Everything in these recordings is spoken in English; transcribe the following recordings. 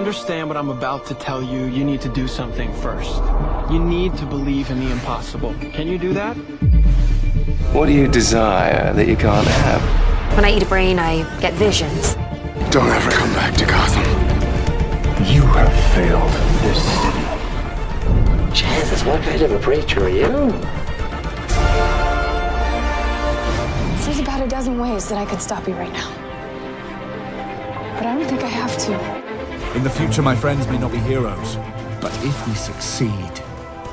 understand what I'm about to tell you, you need to do something first. You need to believe in the impossible. Can you do that? What do you desire that you can't have? When I eat a brain, I get visions. Don't ever come back to Gotham. You have failed this city. Jesus, what kind of a preacher are you? There's about a dozen ways that I could stop you right now. But I don't think I have to. In the future, my friends may not be heroes, but if we succeed,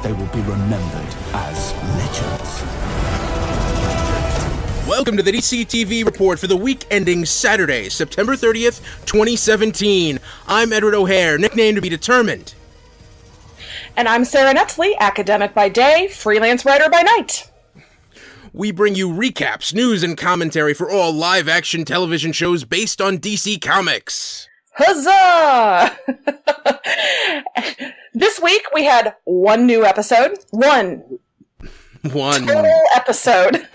they will be remembered as legends. Welcome to the DCTV report for the week ending Saturday, September 30th, 2017. I'm Edward O'Hare, nickname to be determined. And I'm Sarah Netzley, academic by day, freelance writer by night. We bring you recaps, news, and commentary for all live-action television shows based on DC Comics. Huzzah! This week we had one new episode. One total episode.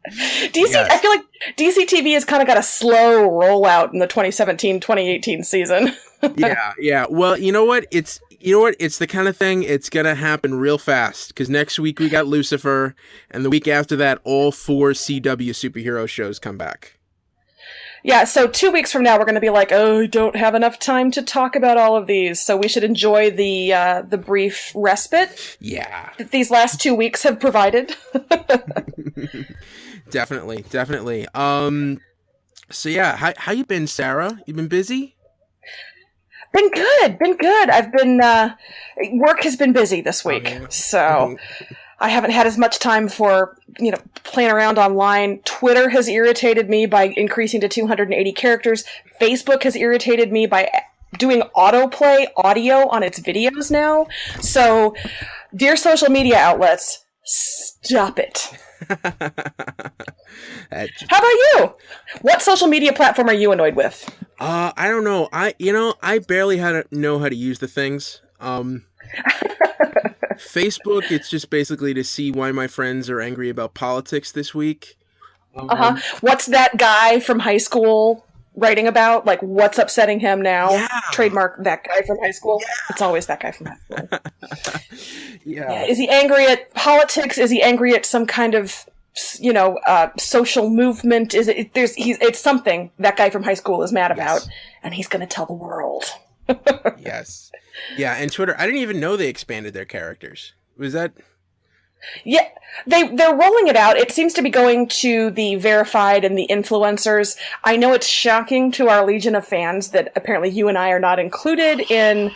DC, yes. I feel like DC TV has kind of got a slow rollout in the 2017-2018 season. Yeah. Well, you know what? It's the kind of thing, it's going to happen real fast, because next week we got Lucifer, and the week after that, all 4 CW superhero shows come back. Yeah, so 2 weeks from now, we're going to be like, oh, I don't have enough time to talk about all of these, so we should enjoy the brief respite that these last 2 weeks have provided. Definitely. So yeah, how you been, Sarah? You been busy? Been good. I've been, work has been busy this week, so I haven't had as much time for, playing around online. Twitter has irritated me by increasing to 280 characters. Facebook has irritated me by doing autoplay audio on its videos now. So, dear social media outlets, stop it. How about you? What social media platform are you annoyed with? I don't know. I barely know how to use the things. Facebook, it's just basically to see why my friends are angry about politics this week. What's that guy from high school writing about? Like, what's upsetting him now? Yeah. Trademark that guy from high school. Yeah. It's always that guy from high school. Yeah. Is he angry at politics? Is he angry at some kind of, social movement? It's something that guy from high school is mad about, and he's going to tell the world. Yes. Yeah, and Twitter, I didn't even know they expanded their characters. Was that... Yeah, they're rolling it out. It seems to be going to the verified and the influencers. I know it's shocking to our legion of fans that apparently you and I are not included in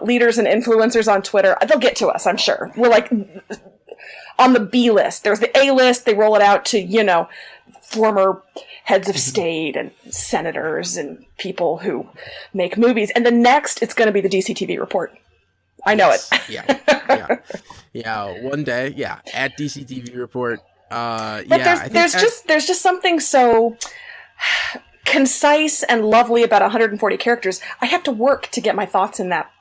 leaders and influencers on Twitter. They'll get to us, I'm sure. We're like on the B list. There's the A list. They roll it out to, former heads of state and senators and people who make movies. And the next, it's going to be the DCTV report. I know it. Yeah. One day. Yeah. At DCTV report. But there's just something so concise and lovely about 140 characters. I have to work to get my thoughts in that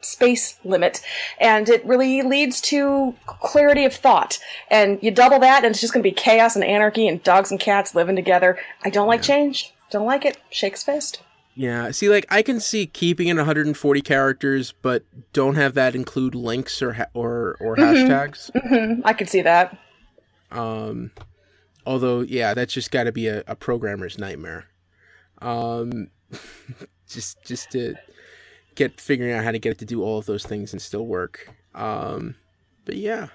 space limit, and it really leads to clarity of thought. And you double that, and it's just going to be chaos and anarchy and dogs and cats living together. I don't like change. Don't like it. Shakes fist. Yeah, see, I can see keeping it 140 characters, but don't have that include links or hashtags. Mm-hmm. I could see that. Although, yeah, that's just got to be a programmer's nightmare. Just to figuring out how to get it to do all of those things and still work. But yeah.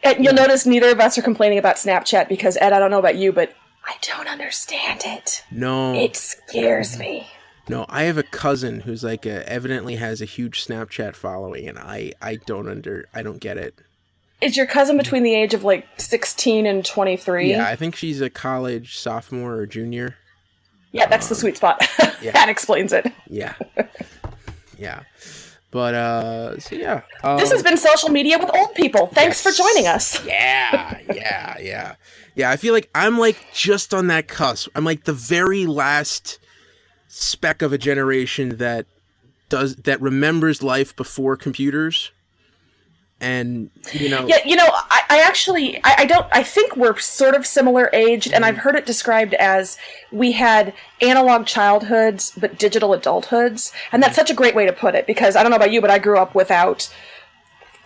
And you'll notice neither of us are complaining about Snapchat because, Ed, I don't know about you, but I don't understand it. No. It scares me. No, I have a cousin who's evidently has a huge Snapchat following, and I don't get it. Is your cousin between the age of 16 and 23? Yeah, I think she's a college sophomore or junior. Yeah, that's the sweet spot. Yeah. That explains it. Yeah. Yeah. But, so yeah. This has been Social Media with Old People. Thanks for joining us. Yeah, I feel like I'm just on that cusp. I'm the very last speck of a generation that remembers life before computers. And you know, I think we're sort of similar aged, and I've heard it described as we had analog childhoods but digital adulthoods, and that's such a great way to put it, because I don't know about you, but I grew up without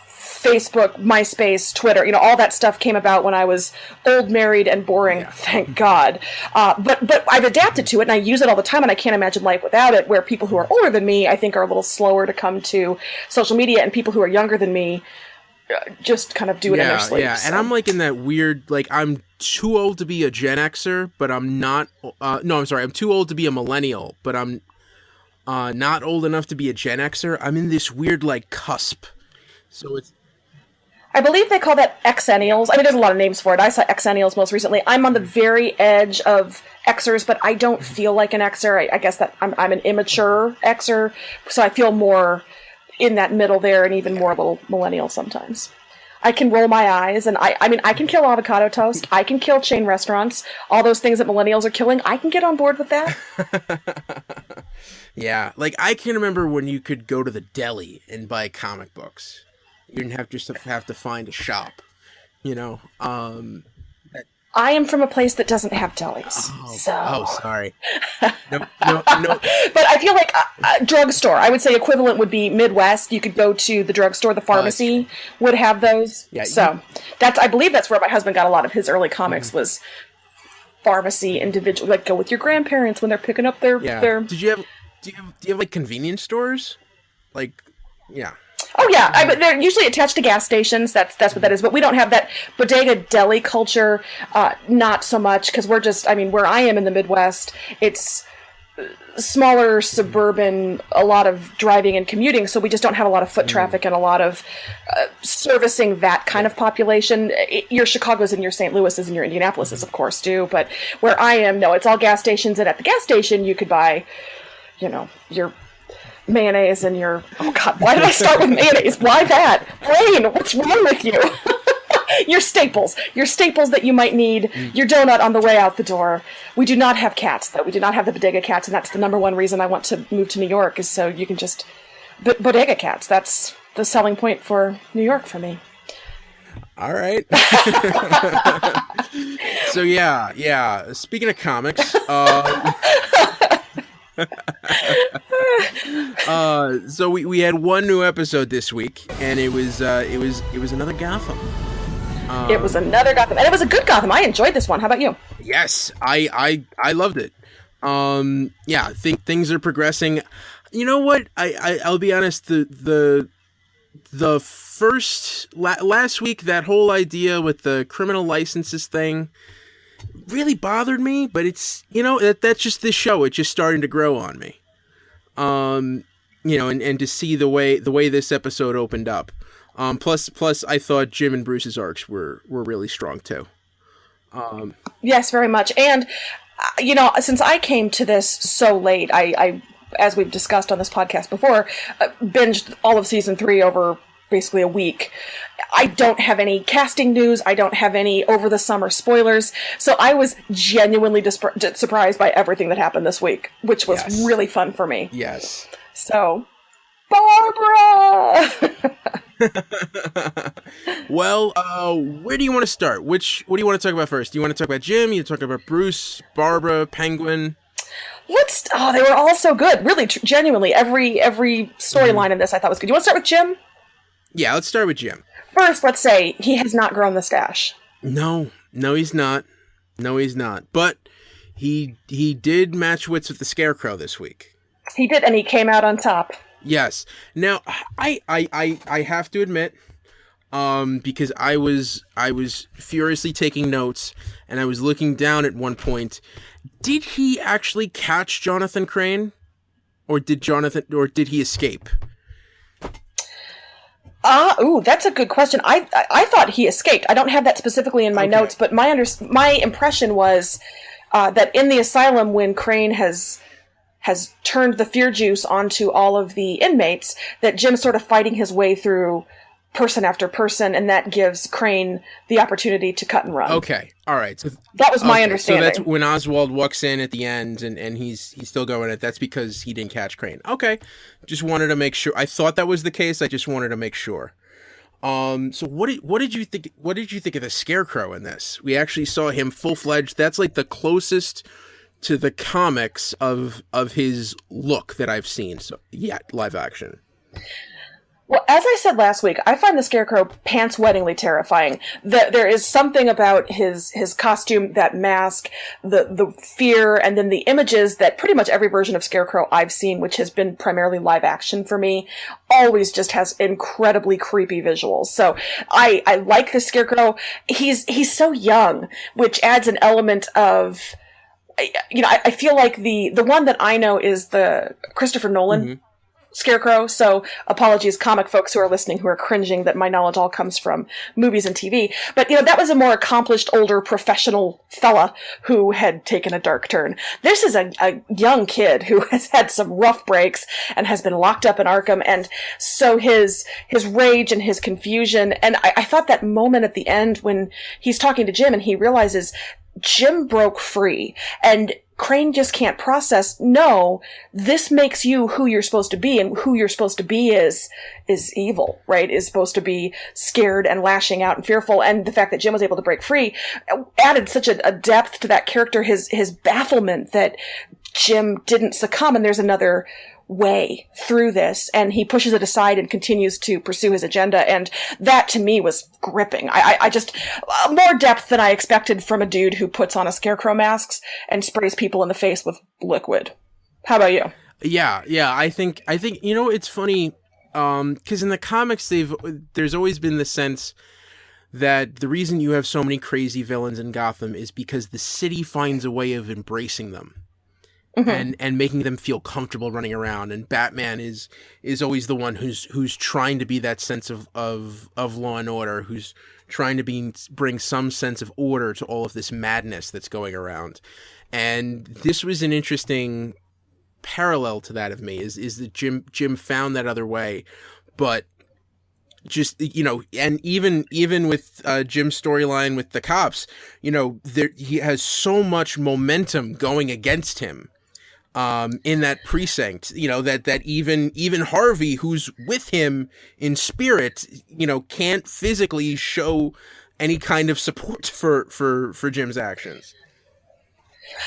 Facebook, MySpace, Twitter, all that stuff came about when I was old, married, and boring, thank God. But I've adapted to it, and I use it all the time, and I can't imagine life without it, where people who are older than me, I think, are a little slower to come to social media, and people who are younger than me just kind of do it in their sleep. Yeah, and I'm like in that weird, like, I'm too old to be a Gen Xer, but I'm not, I'm too old to be a millennial, but I'm not old enough to be a Gen Xer. I'm in this weird, like, cusp. So it's... I believe they call that Xennials. I mean, there's a lot of names for it. I saw Xennials most recently. I'm on the very edge of Xers, but I don't feel like an Xer. I guess that I'm an immature Xer, so I feel more in that middle there, and even more a little millennial sometimes. I can roll my eyes, and I mean, I can kill avocado toast. I can kill chain restaurants. All those things that millennials are killing, I can get on board with that. Yeah, like I can remember when you could go to the deli and buy comic books. You didn't have to find a shop, I am from a place that doesn't have delis. Sorry. No. But I feel like a drugstore. I would say equivalent would be Midwest. You could go to the drugstore. The pharmacy would have those. Yeah, I believe that's where my husband got a lot of his early comics was pharmacy, individual. Like go with your grandparents when they're picking up their. Do you have like convenience stores? Like, yeah. Oh yeah, but they're usually attached to gas stations. That's what that is. But we don't have that bodega deli culture. Not so much, because we're just. I mean, where I am in the Midwest, it's smaller, suburban, a lot of driving and commuting. So we just don't have a lot of foot traffic and a lot of servicing that kind of population. Your Chicago's and your St. Louis's and your Indianapolis's, of course, do. But where I am, no, it's all gas stations. And at the gas station, you could buy, your mayonnaise and your... Oh, God, why did I start with mayonnaise? Why that? Brain, what's wrong with you? Your staples that you might need, your donut on the way out the door. We do not have cats, though. We do not have the bodega cats, and that's the number one reason I want to move to New York, is so you can just... Bodega cats, that's the selling point for New York for me. All right. So, yeah. Speaking of comics... so we had one new episode this week, and it was another Gotham. It was another Gotham, and it was a good Gotham. I enjoyed this one. How about you? Yes, I loved it. I think things are progressing. You know what? I'll be honest. The first last week, that whole idea with the criminal licenses thing really bothered me, but it's that's just this show. It's just starting to grow on me. And to see the way this episode opened up. Plus I thought Jim and Bruce's arcs were really strong too. Yes, very much. And since I came to this so late, I as we've discussed on this podcast before, binged all of season 3 over basically a week. I don't have any casting news. I don't have any over the summer spoilers. So I was genuinely surprised by everything that happened this week, which was really fun for me. Yes. So, Barbara! Well, where do you want to start? What do you want to talk about first? Do you want to talk about Jim? You talk about Bruce, Barbara, Penguin? They were all so good. Really, genuinely, every storyline in this I thought was good. You want to start with Jim? Yeah, let's start with Jim. First, let's say he has not grown the stash. No, he's not. But he did match wits with the Scarecrow this week. He did, and he came out on top. Yes. Now, I have to admit, because I was furiously taking notes, and I was looking down at one point. Did he actually catch Jonathan Crane, or did he escape? That's a good question. I thought he escaped. I don't have that specifically in my notes, but my impression was that in the asylum, when Crane has turned the fear juice onto all of the inmates, that Jim's sort of fighting his way through person after person, and that gives Crane the opportunity to cut and run. Okay, all right. So that was my understanding. So that's when Oswald walks in at the end, and he's still going it. That's because he didn't catch Crane. Okay, just wanted to make sure. I thought that was the case. I just wanted to make sure. So what did you think? What did you think of the Scarecrow in this? We actually saw him full fledged. That's like the closest to the comics of his look that I've seen. So yeah, live action. Well, as I said last week, I find the Scarecrow pants-wettingly terrifying. There is something about his costume, that mask, the fear, and then the images that pretty much every version of Scarecrow I've seen, which has been primarily live action for me, always just has incredibly creepy visuals. So I like the Scarecrow. He's so young, which adds an element of, I feel like the one that I know is the Christopher Nolan Scarecrow, so apologies, comic folks who are listening who are cringing that my knowledge all comes from movies and TV. But, that was a more accomplished, older, professional fella who had taken a dark turn. This is a young kid who has had some rough breaks and has been locked up in Arkham, and so his rage and his confusion, and I thought that moment at the end when he's talking to Jim and he realizes Jim broke free, and Crane just can't process, no, this makes you who you're supposed to be, and who you're supposed to be is evil, right? Is supposed to be scared and lashing out and fearful, and the fact that Jim was able to break free added such a depth to that character, his bafflement that Jim didn't succumb, and there's another way through this, and he pushes it aside and continues to pursue his agenda, and that to me was gripping. I just more depth than I expected from a dude who puts on a Scarecrow mask and sprays people in the face with liquid. How about you? Yeah, I think it's funny because in the comics there's always been the sense that the reason you have so many crazy villains in Gotham is because the city finds a way of embracing them. And making them feel comfortable running around, and Batman is always the one who's trying to be that sense of law and order, who's trying to bring some sense of order to all of this madness that's going around. And this was an interesting parallel to that of me, is that Jim found that other way, but just and even with Jim's storyline with the cops, he has so much momentum going against him. In that precinct, that even Harvey, who's with him in spirit, can't physically show any kind of support for Jim's actions.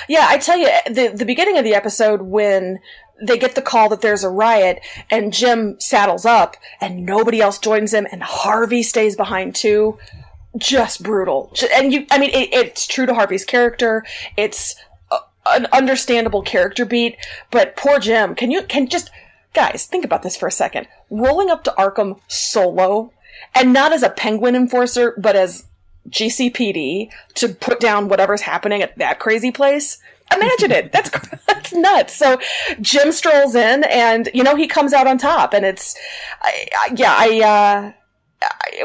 Yeah, I tell you, the beginning of the episode when they get the call that there's a riot and Jim saddles up and nobody else joins him and Harvey stays behind too, just brutal. And it's true to Harvey's character. It's an understandable character beat, but poor Jim. Guys, think about this for a second. Rolling up to Arkham solo, and not as a Penguin enforcer, but as GCPD to put down whatever's happening at that crazy place. Imagine it. That's nuts. So Jim strolls in, and he comes out on top, and it's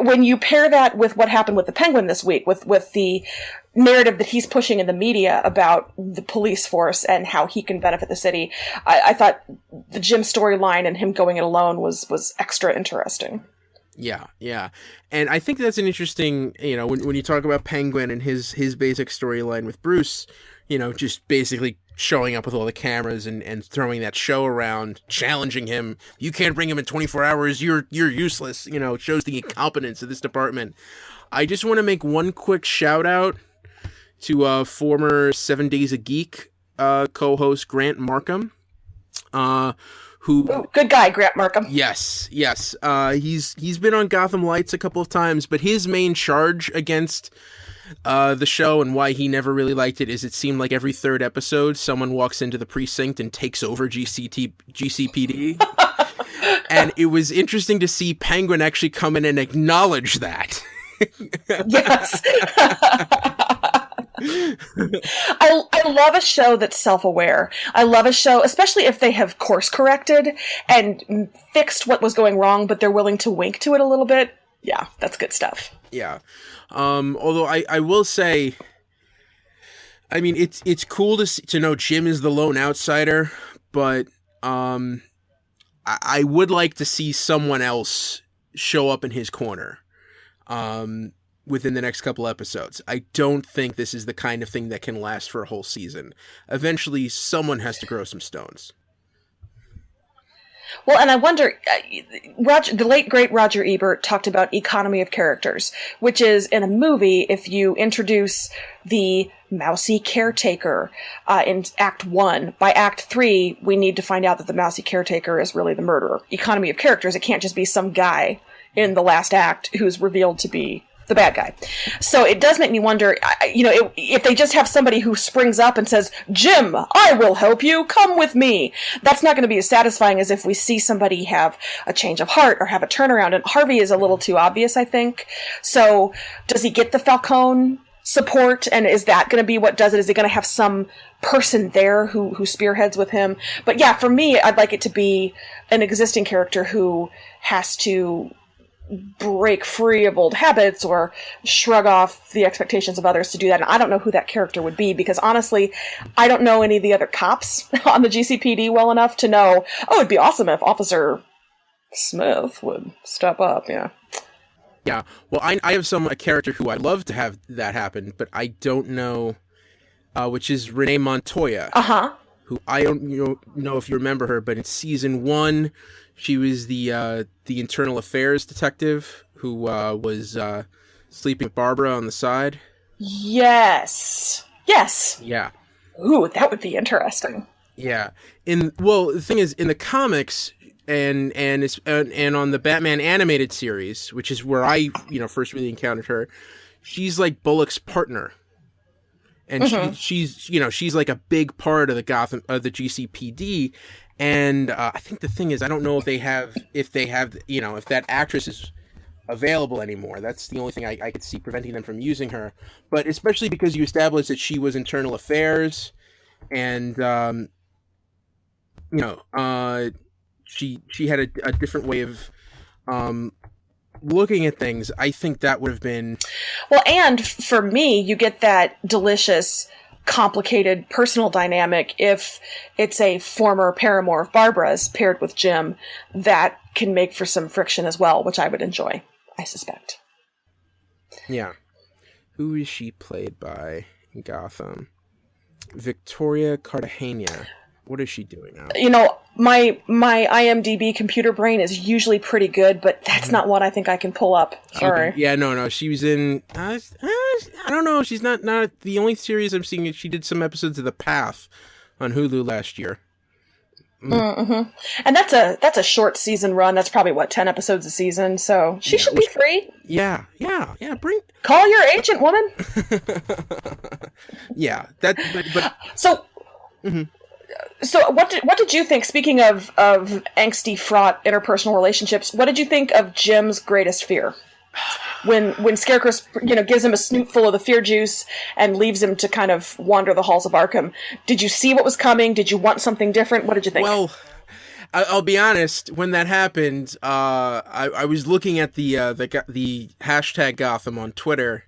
when you pair that with what happened with the Penguin this week, with the narrative that he's pushing in the media about the police force and how he can benefit the city, I thought the Jim storyline and him going it alone was extra interesting. Yeah. And I think that's an interesting, when you talk about Penguin and his basic storyline with Bruce, just basically showing up with all the cameras and throwing that show around, challenging him. You can't bring him in 24 hours. You're useless. It shows the incompetence of this department. I just want to make one quick shout out to former 7 Days a Geek co-host Grant Markham, who good guy, Grant Markham. Yes. He's been on Gotham Lights a couple of times, but his main charge against the show and why he never really liked it is it seemed like every third episode someone walks into the precinct and takes over GCPD. And it was interesting to see Penguin actually come in and acknowledge that. Yes. I love a show that's self-aware. I love a show, especially if they have course-corrected and fixed what was going wrong, but they're willing to wink to it a little bit. Yeah, that's good stuff. Yeah. Although I will say, it's cool to know Jim is the lone outsider, but I would like to see someone else show up in his corner. Within the next couple episodes. I don't think this is the kind of thing that can last for a whole season. Eventually, someone has to grow some stones. Well, and I wonder, the late great Roger Ebert talked about economy of characters, which is in a movie, if you introduce the mousy caretaker in Act 1, by Act 3, we need to find out that the mousy caretaker is really the murderer. Economy of characters, it can't just be some guy in the last act who's revealed to be the bad guy. So it does make me wonder, if they just have somebody who springs up and says, Jim, I will help you, come with me. That's not going to be as satisfying as if we see somebody have a change of heart or have a turnaround. And Harvey is a little too obvious, I think. So does he get the Falcone support? And is that going to be what does it? Is he going to have some person there who spearheads with him? But yeah, for me, I'd like it to be an existing character who has to break free of old habits or shrug off the expectations of others to do that. And I don't know who that character would be, because honestly, I don't know any of the other cops on the GCPD well enough to know, it'd be awesome if Officer Smith would step up. Yeah. Yeah. Well, I have a character who I'd love to have that happen, but I don't know, which is Renee Montoya. Uh-huh. Who I don't know if you remember her, but in season 1, she was the internal affairs detective who was sleeping with Barbara on the side. Yes. Yeah. Ooh, that would be interesting. Yeah. The thing is, in the comics and on the Batman animated series, which is where I first really encountered her, she's like Bullock's partner. And she's like a big part of the GCPD. And I think the thing is, I don't know if that actress is available anymore. That's the only thing I could see preventing them from using her. But especially because you established that she was internal affairs, and she had a different way of looking at things. I think that would have been well. And for me, you get that delicious, complicated personal dynamic if it's a former paramour of Barbara's paired with Jim. That can make for some friction as well, which I would enjoy, I suspect. Yeah. Who is she played by in Gotham? Victoria Cartagena. What is she doing now? My IMDb computer brain is usually pretty good, but that's not what I think I can pull up. Sorry. Okay. Yeah, no. She was in... I don't know. She's not the only series I'm seeing. She did some episodes of The Path on Hulu last year. Mm-hmm. And that's a short season run. That's probably 10 episodes a season. So she should be free. Yeah. Call your agent, woman. Yeah. But so. Mm-hmm. So what did you think, speaking of angsty, fraught interpersonal relationships, what did you think of Jim's greatest fear? When Scarecrow, gives him a snoot full of the fear juice and leaves him to kind of wander the halls of Arkham. Did you see what was coming? Did you want something different? What did you think? Well, I'll be honest. When that happened, I was looking at the hashtag Gotham on Twitter,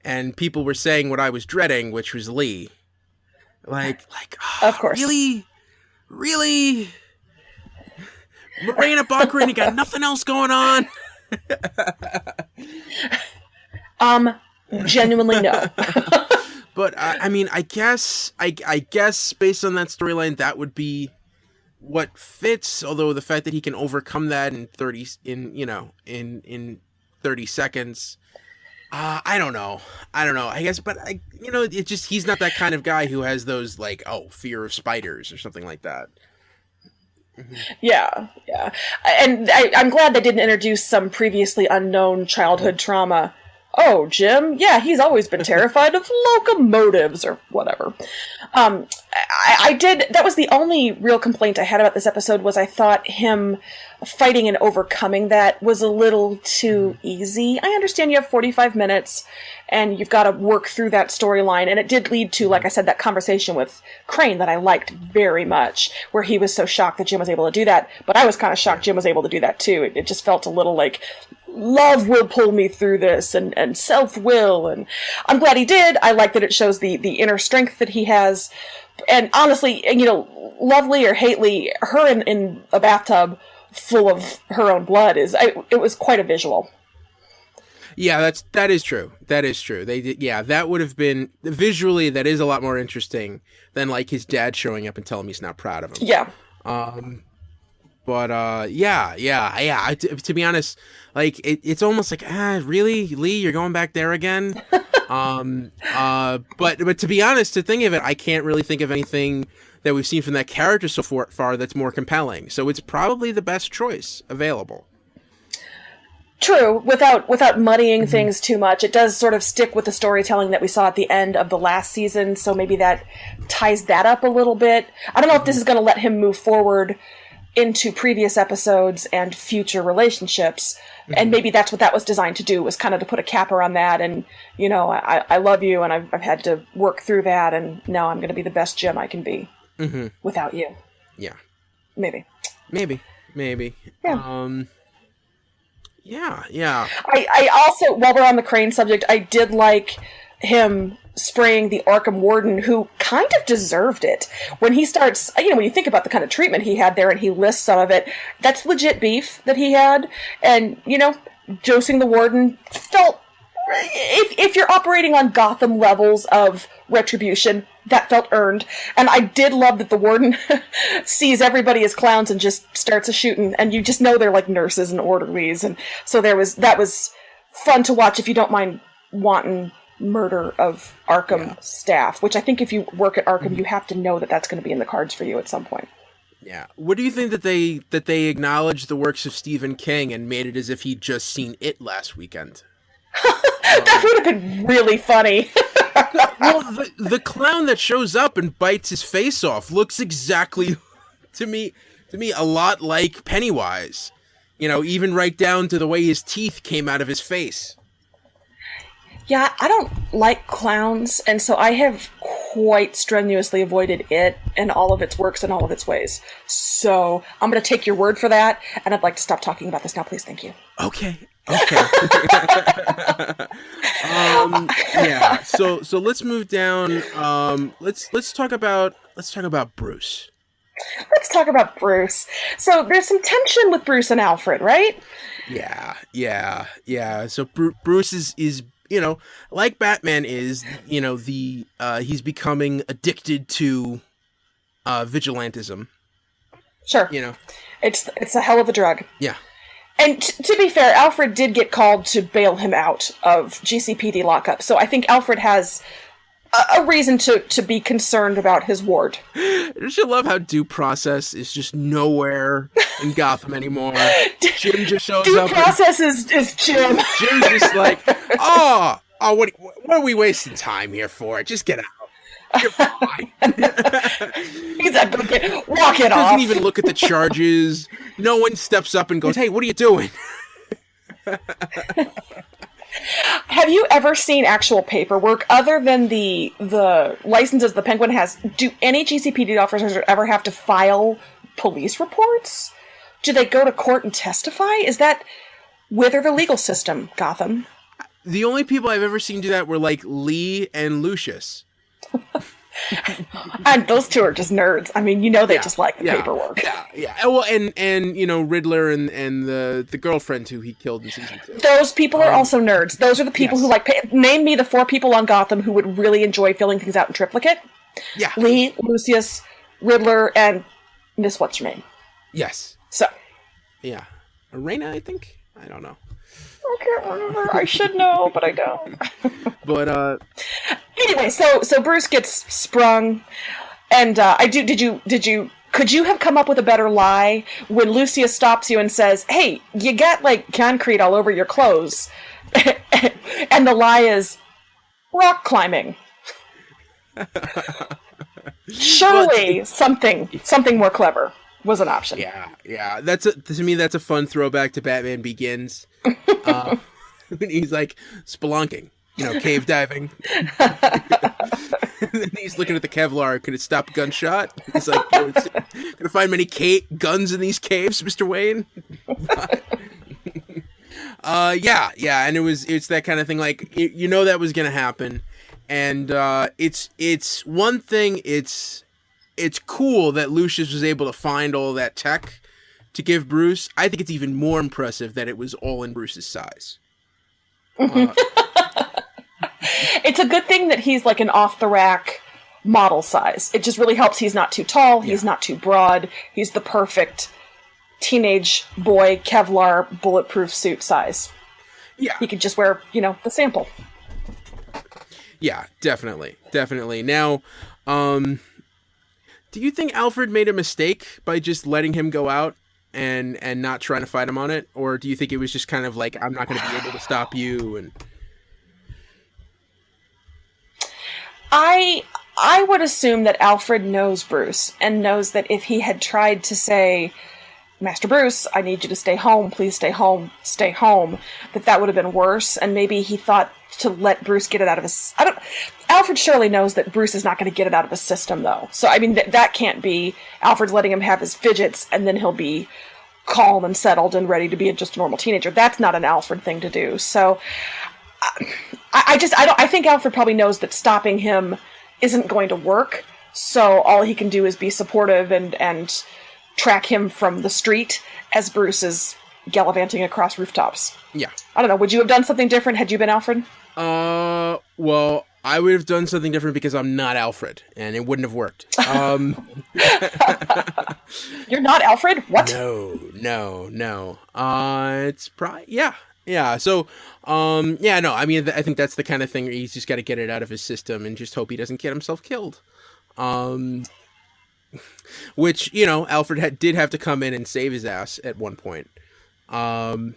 and people were saying what I was dreading, which was Lee. Like, of course. Really? Morena Baccarin, you got nothing else going on? Genuinely no. But I guess based on that storyline, that would be what fits. Although the fact that he can overcome that in 30 seconds. I don't know. I guess, but it's just he's not that kind of guy who has those fear of spiders or something like that. Mm-hmm. Yeah. And I'm glad they didn't introduce some previously unknown childhood trauma. Oh, Jim? Yeah, he's always been terrified of locomotives or whatever. That was the only real complaint I had about this episode, was I thought him fighting and overcoming that was a little too easy. I understand you have 45 minutes and you've got to work through that storyline, and it did lead to, like I said, that conversation with Crane that I liked very much, where he was so shocked that Jim was able to do that, but I was kind of shocked Jim was able to do that too. It just felt a little like love will pull me through this, and self-will, and I'm glad he did. I like that it shows the inner strength that he has, and honestly, Lovely or Hately, her in a bathtub full of her own blood it was quite a visual. Yeah, that is true. They did, yeah, that would have been visually, that is a lot more interesting than his dad showing up and telling him he's not proud of him. Yeah. But yeah. To be honest, like it's almost like really, Lee, you're going back there again. But to be honest, to think of it, I can't really think of anything that we've seen from that character so far that's more compelling. So it's probably the best choice available. True, without muddying things too much. It does sort of stick with the storytelling that we saw at the end of the last season, so maybe that ties that up a little bit. I don't know if this is going to let him move forward into previous episodes and future relationships, and maybe that's what that was designed to do, was kind of to put a capper on that, and, you know, I love you, and I've had to work through that, and now I'm going to be the best Jim I can be without you. Yeah. Maybe. Yeah. Yeah. I also, while we're on the Crane subject, I did like him spraying the Arkham Warden, who kind of deserved it. When he starts, you know, when you think about the kind of treatment he had there and he lists some of it, that's legit beef that he had. And, you know, dosing the Warden felt, if you're operating on Gotham levels of retribution, that felt earned. And I did love that the Warden sees everybody as clowns and just starts a shooting, and you just know they're like nurses and orderlies. And so that was fun to watch if you don't mind wanton murder of Arkham staff, which I think if you work at Arkham, you have to know that that's going to be in the cards for you at some point. Yeah. What do you think that they acknowledged the works of Stephen King and made it as if he'd just seen it last weekend? That would have been really funny. Well, the clown that shows up and bites his face off looks exactly, to me, a lot like Pennywise. You know, even right down to the way his teeth came out of his face. Yeah, I don't like clowns, and so I have quite strenuously avoided it and all of its works and all of its ways. So I'm going to take your word for that, and I'd like to stop talking about this now, please. Thank you. Okay. Yeah. So let's move down. Let's talk about Bruce. Let's talk about Bruce. So there's some tension with Bruce and Alfred, right? Yeah. So Bruce is you know, like Batman is, you know, he's becoming addicted to vigilantism. Sure. You know, it's a hell of a drug. Yeah. And to be fair, Alfred did get called to bail him out of GCPD lockup, so I think Alfred has a reason to be concerned about his ward. Don't you love how Due Process is just nowhere in Gotham anymore? Jim just shows up. Due Process is Jim. Jim's just like, oh, what are we wasting time here for? Just get out. You're fine. Exactly. Walk it off. Doesn't even look at the charges. No one steps up and goes, hey, what are you doing? Have you ever seen actual paperwork other than the licenses the Penguin has? Do any GCPD officers ever have to file police reports? Do they go to court and testify? Is that wither the legal system, Gotham? The only people I've ever seen do that were like Lee and Lucius. And those two are just nerds. I mean, you know, they just like the paperwork. Yeah. Well, and you know, Riddler and the girlfriend who he killed in season 2. Those people are also nerds. Those are the people who like. Name me the 4 people on Gotham who would really enjoy filling things out in triplicate. Yeah. Lee, Lucius, Riddler, and Miss What's Your Name. Yes. So. Yeah. Arena, I think. I don't know. I can't remember. I should know, but I don't. But anyway, so Bruce gets sprung, and could you have come up with a better lie when Lucius stops you and says, "Hey, you got like concrete all over your clothes," and the lie is rock climbing. Surely something more clever was an option. Yeah. To me, that's a fun throwback to Batman Begins. When he's like spelunking, you know, cave diving. And then he's looking at the Kevlar. Could it stop a gunshot? He's like, gonna find many guns in these caves, Mr. Wayne. Yeah, and it's that kind of thing. Like, you know, that was gonna happen, and it's one thing. It's cool that Lucius was able to find all that tech to give Bruce. I think it's even more impressive that it was all in Bruce's size. It's a good thing that he's like an off-the-rack model size. It just really helps. He's not too tall. He's not too broad. He's the perfect teenage boy Kevlar bulletproof suit size. Yeah. He could just wear, the sample. Yeah, definitely. Now, do you think Alfred made a mistake by just letting him go out and not trying to fight him on it? Or do you think it was just kind of like, I'm not going to be able to stop you? And I would assume that Alfred knows Bruce and knows that if he had tried to say, Master Bruce, I need you to stay home, please stay home, that would have been worse, and maybe he thought to let Bruce get it out of his... Alfred surely knows that Bruce is not going to get it out of his system, though. So, I mean, that can't be Alfred's letting him have his fidgets, and then he'll be calm and settled and ready to be just a normal teenager. That's not an Alfred thing to do. So, I think Alfred probably knows that stopping him isn't going to work, so all he can do is be supportive and track him from the street as Bruce is gallivanting across rooftops. Yeah. I don't know, would you have done something different had you been Alfred? Well, I would have done something different because I'm not Alfred, and it wouldn't have worked. You're not Alfred? What? No. It's probably, yeah. So, no, I mean, I think that's the kind of thing where he's just got to get it out of his system and just hope he doesn't get himself killed. Which, Alfred did have to come in and save his ass at one point. I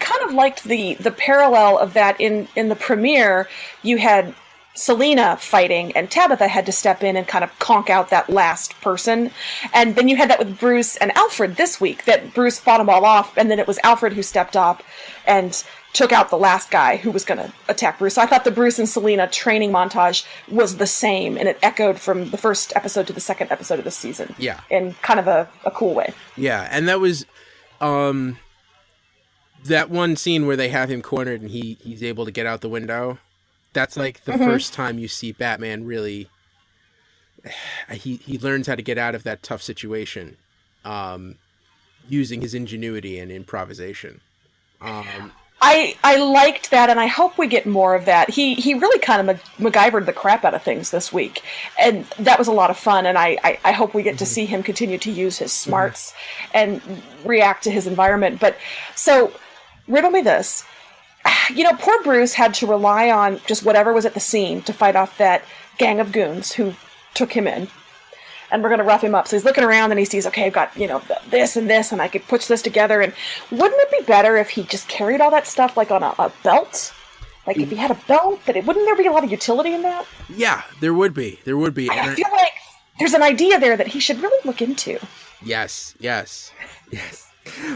kind of liked the parallel of that in the premiere. You had Selena fighting, and Tabitha had to step in and kind of conk out that last person. And then you had that with Bruce and Alfred this week, that Bruce fought them all off, and then it was Alfred who stepped up and took out the last guy who was going to attack Bruce. So I thought the Bruce and Selena training montage was the same, and it echoed from the first episode to the second episode of the season. Yeah. In kind of a cool way. Yeah, and that was that one scene where they have him cornered and he's able to get out the window. That's like the first time you see Batman really... He learns how to get out of that tough situation using his ingenuity and improvisation. I liked that, and I hope we get more of that. He really kind of MacGyvered the crap out of things this week, and that was a lot of fun, and I hope we get to see him continue to use his smarts and react to his environment. But, so, riddle me this. Poor Bruce had to rely on just whatever was at the scene to fight off that gang of goons who took him in. And we're going to rough him up. So he's looking around and he sees, okay, I've got, this and this, and I could put this together. And wouldn't it be better if he just carried all that stuff like on a belt? Like if he had a belt, but wouldn't there be a lot of utility in that? Yeah, there would be. I feel like there's an idea there that he should really look into. Yes.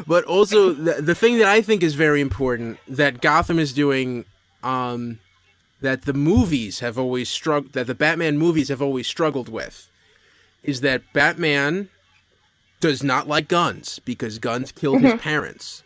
But also, the thing that I think is very important that Gotham is doing, that the movies have always struggled, that the Batman movies have always struggled with, is that Batman does not like guns because guns killed his parents,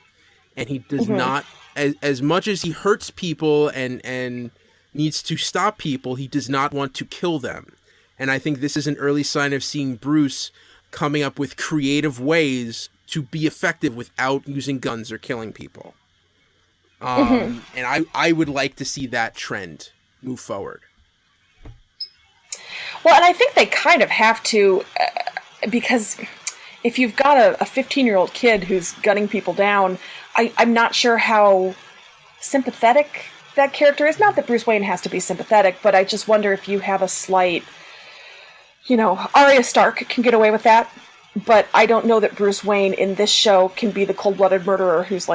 and he does not, as much as he hurts people and needs to stop people, he does not want to kill them. And I think this is an early sign of seeing Bruce coming up with creative ways to be effective without using guns or killing people. And I would like to see that trend move forward. Well, and I think they kind of have to, because if you've got a 15-year-old kid who's gunning people down, I'm not sure how sympathetic that character is. Not that Bruce Wayne has to be sympathetic, but I just wonder if you have a slight, Arya Stark can get away with that, but I don't know that Bruce Wayne in this show can be the cold-blooded murderer who's,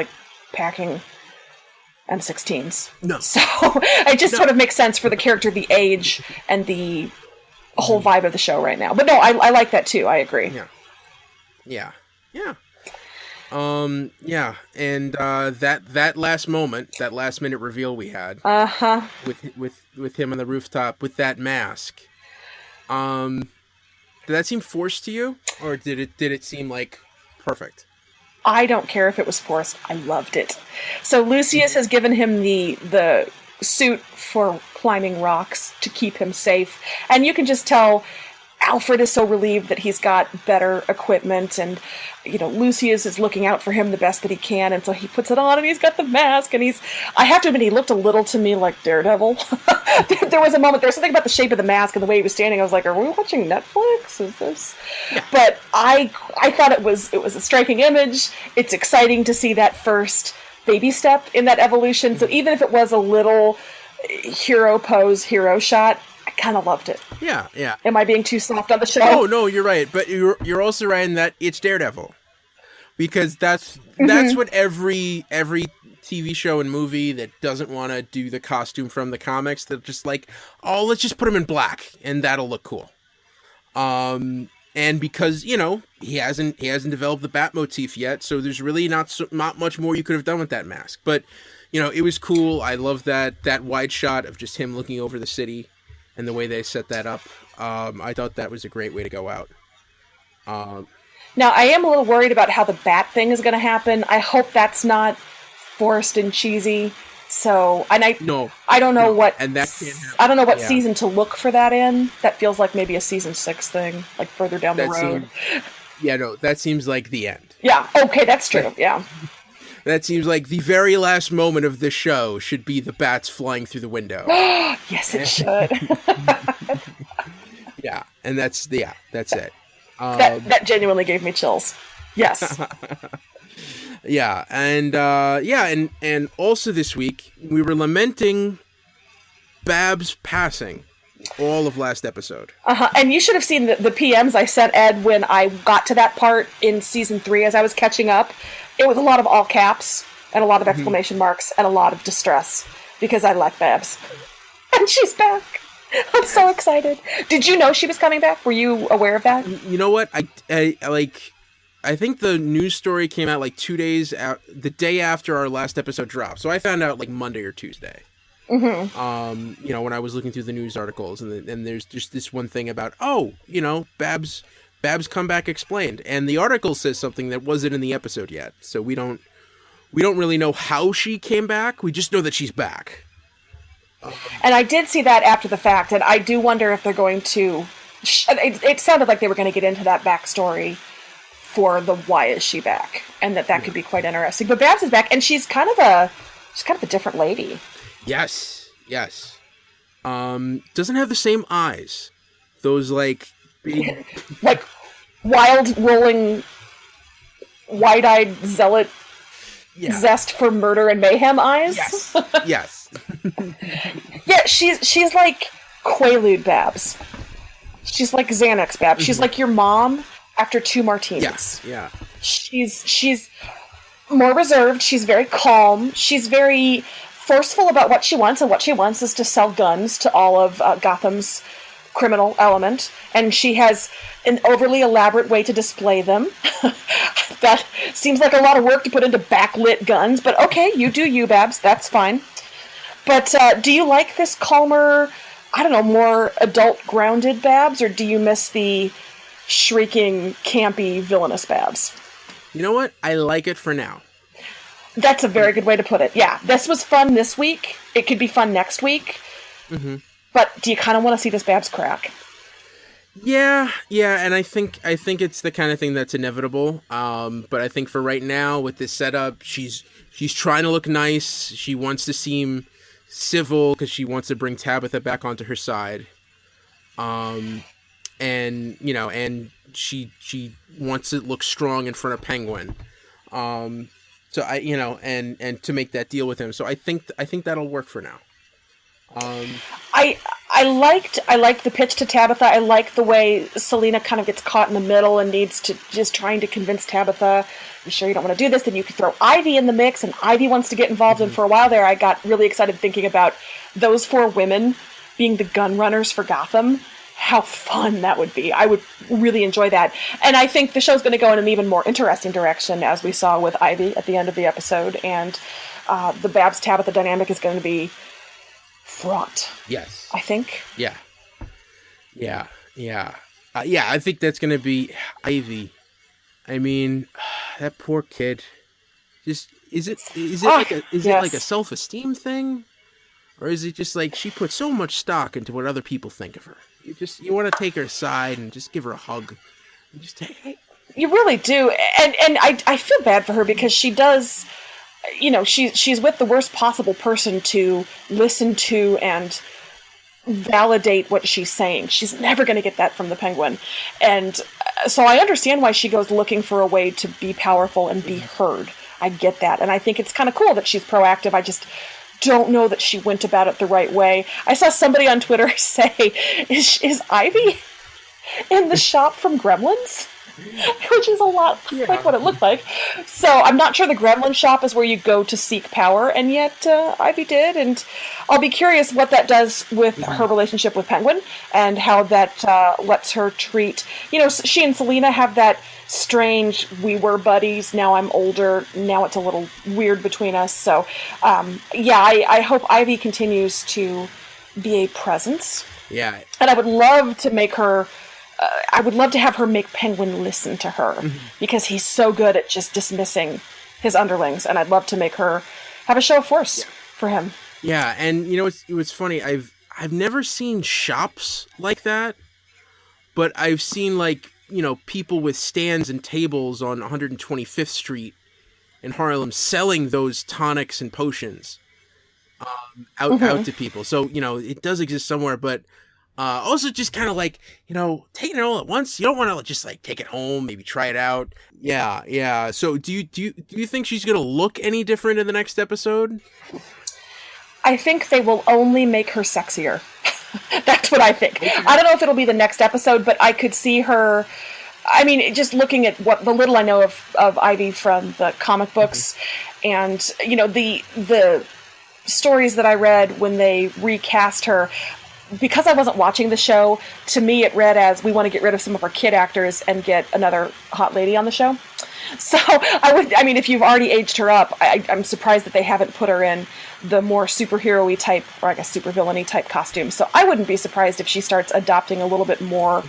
packing M16s. No. So it just sort of makes sense for the character, the age, and the whole vibe of the show right now. But no, I like that too. I agree. Yeah. And that last moment, that last minute reveal we had, with him on the rooftop with that mask, did that seem forced to you, or did it seem like perfect? I don't care if it was forced. I loved it. So Lucius has given him the suit for climbing rocks to keep him safe, and you can just tell Alfred is so relieved that he's got better equipment, and Lucius is looking out for him the best that he can, and so he puts it on and he's got the mask, and I have to admit, he looked a little to me like Daredevil. There was something about the shape of the mask and the way he was standing. I was like, are we watching Netflix? Is this? Yeah. But I thought it was a striking image. It's exciting to see that first baby step in that evolution. So even if it was a little hero pose, hero shot, I kind of loved it. Yeah, yeah. Am I being too soft on the show? Oh no, you're right. But you're also right in that it's Daredevil, because that's what every TV show and movie that doesn't want to do the costume from the comics, they're just like, oh, let's just put him in black and that'll look cool. And because he hasn't developed the Bat motif yet, so there's really not much more you could have done with that mask. But it was cool. I love that wide shot of just him looking over the city. And the way they set that up, I thought that was a great way to go out. Now, I am a little worried about how the Bat thing is going to happen. I hope that's not forced and cheesy. So, I don't know what, and that can't happen. I don't know what season to look for that in. That feels like maybe a season 6 thing, like further down the road. That seems like the end. Yeah. Okay, that's true. Yeah. That seems like the very last moment of the show should be the bats flying through the window. Yes, it should. Yeah, and that's it. That genuinely gave me chills. Yes. Yeah, and also this week we were lamenting Babs passing all of last episode. And you should have seen the PMs I sent Ed when I got to that part in season 3 as I was catching up. It was a lot of all caps and a lot of exclamation marks and a lot of distress because I like Babs. And she's back. I'm so excited. Did you know she was coming back? Were you aware of that? You know what? I think the news story came out like 2 days out, the day after our last episode dropped. So I found out like Monday or Tuesday. Mm-hmm. When I was looking through the news articles, and there's just this one thing about, Babs comeback explained, and the article says something that wasn't in the episode yet, so we don't really know how she came back. We just know that she's back. And I did see that after the fact, and I do wonder if they're going to. It sounded like they were going to get into that backstory for the why is she back, and that could be quite interesting. But Babs is back, and she's kind of a different lady. Yes. Doesn't have the same eyes. Those like big, like wild rolling, wide-eyed zealot, zest for murder and mayhem eyes. Yes. Yeah, she's like Quaalude Babs. She's like Xanax Babs. She's like your mom after 2 martinis. Yes. Yeah. She's more reserved. She's very calm. She's very forceful about what she wants, and what she wants is to sell guns to all of Gotham's criminal element, and she has an overly elaborate way to display them. That seems like a lot of work to put into backlit guns, but okay, you do you, Babs, that's fine. But do you like this calmer, more adult grounded Babs, or do you miss the shrieking, campy, villainous Babs? You know what? I like it for now. That's a very good way to put it. Yeah, this was fun this week. It could be fun next week. Mm-hmm. But do you kind of want to see this Babs crack? Yeah, and I think it's the kind of thing that's inevitable. But I think for right now, with this setup, she's trying to look nice. She wants to seem civil because she wants to bring Tabitha back onto her side. And she wants to look strong in front of Penguin. So and to make that deal with him. So I think that'll work for now. I liked the pitch to Tabitha. I like the way Selina kind of gets caught in the middle and needs to just trying to convince Tabitha, you sure you don't want to do this? Then you could throw Ivy in the mix, and Ivy wants to get involved. And for a while there, I got really excited thinking about those 4 women being the gun runners for Gotham. How fun that would be. I would really enjoy that. And I think the show's going to go in an even more interesting direction, as we saw with Ivy at the end of the episode. And the Babs-Tabitha dynamic is going to be fraught. Yes. I think. Yeah. I think that's going to be Ivy. I mean, that poor kid. Just is it like a self-esteem thing? Or is it just like she put so much stock into what other people think of her? you want to take her aside and just give her a hug. And just take, hey. You really do, and I feel bad for her because she does, you know, she's with the worst possible person to listen to and validate what she's saying. She's never going to get that from the Penguin, and so I understand why she goes looking for a way to be powerful and be heard. I get that, and I think it's kind of cool that she's proactive. I just don't know that she went about it the right way. I saw somebody on Twitter say, "Is Ivy in the shop from Gremlins?" Which is a lot like what it looked like. So I'm not sure the Gremlin shop is where you go to seek power, and yet Ivy did, and I'll be curious what that does with her relationship with Penguin, and how that lets her treat, you know, she and Selina have that strange, we were buddies, now I'm older, now it's a little weird between us. So I hope Ivy continues to be a presence. Yeah. And I would love to make her I would love to have her make Penguin listen to her, because he's so good at just dismissing his underlings, and I'd love to make her have a show of force for him. Yeah, and you know it was funny. I've never seen shops like that, but I've seen, like, you know, people with stands and tables on 125th Street in Harlem selling those tonics and potions out to people. So, you know, it does exist somewhere, but also just kind of like, you know, taking it all at once. You don't want to just like take it home, maybe try it out. Yeah. So do you think she's going to look any different in the next episode? I think they will only make her sexier. That's what I think. I don't know if it'll be the next episode, but I could see her. I mean, just looking at what the little I know of Ivy from the comic books, and you know the stories that I read when they recast her. Because I wasn't watching the show, to me it read as, we want to get rid of some of our kid actors and get another hot lady on the show. So I mean, if you've already aged her up, I'm surprised that they haven't put her in the more superhero-y type, or I guess supervillainy type costume. So I wouldn't be surprised if she starts adopting a little bit more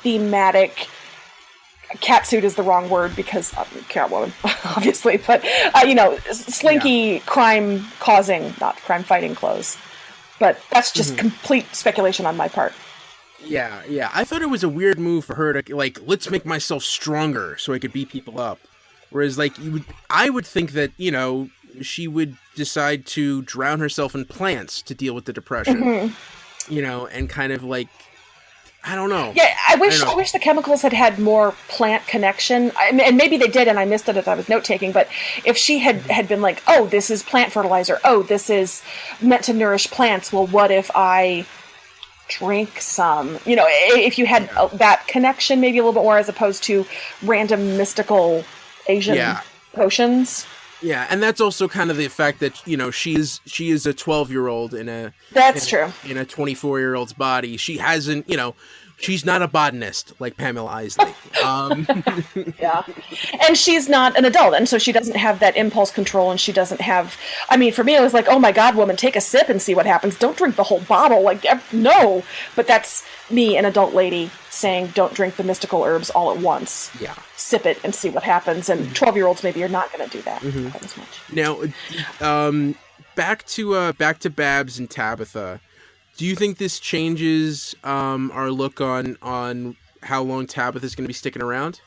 thematic. Catsuit is the wrong word because Catwoman, obviously, but you know, slinky crime causing, not crime fighting clothes. But that's just complete speculation on my part. Yeah. I thought it was a weird move for her to, like, let's make myself stronger so I could beat people up. Whereas, like, I would think that, you know, she would decide to drown herself in plants to deal with the depression. You know, and kind of like, I don't know. Yeah, I wish the chemicals had more plant connection. And maybe they did, and I missed it if I was note-taking, but if she had been like, oh, this is plant fertilizer, oh, this is meant to nourish plants, well, what if I drink some? You know, if you had that connection maybe a little bit more, as opposed to random mystical Asian potions. Yeah, and that's also kind of the fact that, you know, she is a 12-year-old in a 24-year-old's body. She hasn't, you know, she's not a botanist like Pamela Isley. Yeah, and she's not an adult, and so she doesn't have that impulse control, and she doesn't have. I mean, for me, it was like, oh my God, woman, take a sip and see what happens. Don't drink the whole bottle. Like, no. But that's me, an adult lady, saying don't drink the mystical herbs all at once. Yeah. Sip it and see what happens. And 12-year-olds maybe are not going to do that quite as much. Now, back to Babs and Tabitha. Do you think this changes our look on how long Tabitha's going to be sticking around?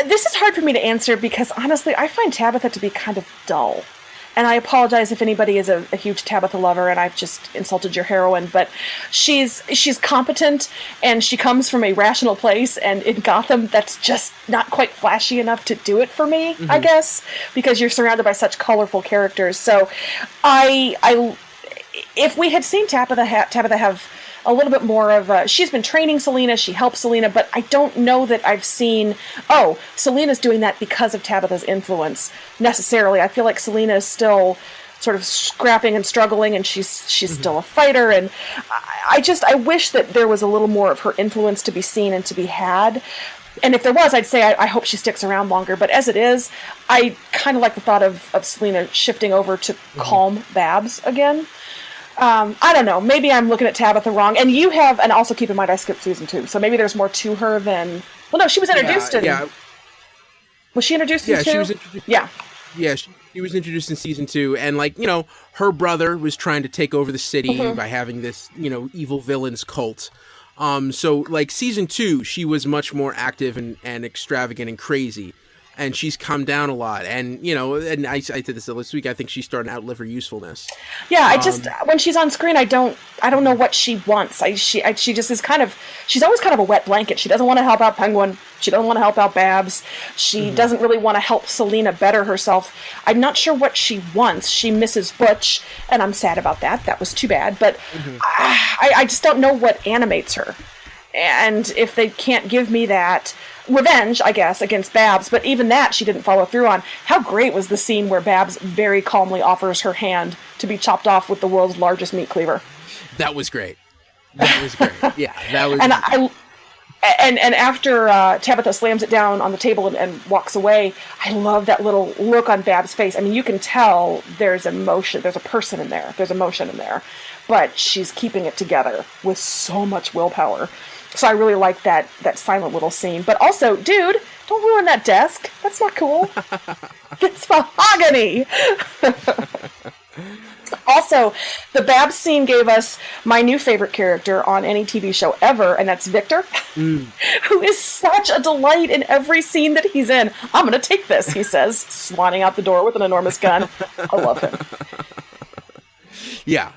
This is hard for me to answer because, honestly, I find Tabitha to be kind of dull. And I apologize if anybody is a huge Tabitha lover and I've just insulted your heroine, but she's competent and she comes from a rational place, and in Gotham that's just not quite flashy enough to do it for me, I guess, because you're surrounded by such colorful characters. So if we had seen Tabitha have a little bit more of she's been training Selina, she helps Selina, but I don't know that I've seen, oh, Selina's doing that because of Tabitha's influence, necessarily. I feel like Selina is still sort of scrapping and struggling, and she's still a fighter, and I wish that there was a little more of her influence to be seen and to be had. And if there was, I'd say I hope she sticks around longer. But as it is, I kind of like the thought of Selina shifting over to calm Babs again. I don't know. Maybe I'm looking at Tabitha wrong. And you have, and also keep in mind I skipped season 2, so maybe there's more to her than. Well, no, she was introduced in. Yeah. Was she introduced in 2? Yeah, she was introduced. Yeah. she was introduced in season 2, and like, you know, her brother was trying to take over the city by having this, you know, evil villains cult. So like season 2, she was much more active and extravagant and crazy, and she's come down a lot. And, you know, and I did this last week, I think she's starting to outlive her usefulness. Yeah, I just, when she's on screen, I don't know what she wants. She just is kind of, she's always kind of a wet blanket. She doesn't want to help out Penguin. She doesn't want to help out Babs. She doesn't really want to help Selena better herself. I'm not sure what she wants. She misses Butch, and I'm sad about that. That was too bad. But I just don't know what animates her. And if they can't give me that revenge, I guess, against Babs, but even that she didn't follow through on. How great was the scene where Babs very calmly offers her hand to be chopped off with the world's largest meat cleaver? That was great. That was great. Yeah, that was. And after Tabitha slams it down on the table and walks away, I love that little look on Babs' face. I mean, you can tell there's emotion. There's a person in there. There's emotion in there. But she's keeping it together with so much willpower. So I really like that silent little scene. But also, dude, don't ruin that desk. That's not cool. It's mahogany. Also, the Babs scene gave us my new favorite character on any TV show ever, and that's Victor, who is such a delight in every scene that he's in. I'm going to take this, he says, swanning out the door with an enormous gun. I love him. Yeah.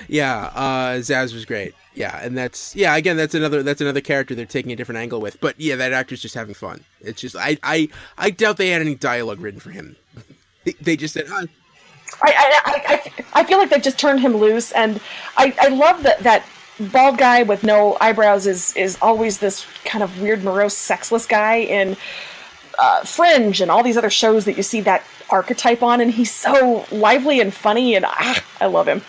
Zaz was great. Yeah, and that's another character they're taking a different angle with. But yeah, that actor's just having fun. It's just I doubt they had any dialogue written for him. They just said, "Hi." I feel like they've just turned him loose, and I love that bald guy with no eyebrows is always this kind of weird, morose, sexless guy in Fringe and all these other shows that you see that archetype on, and he's so lively and funny, and I love him.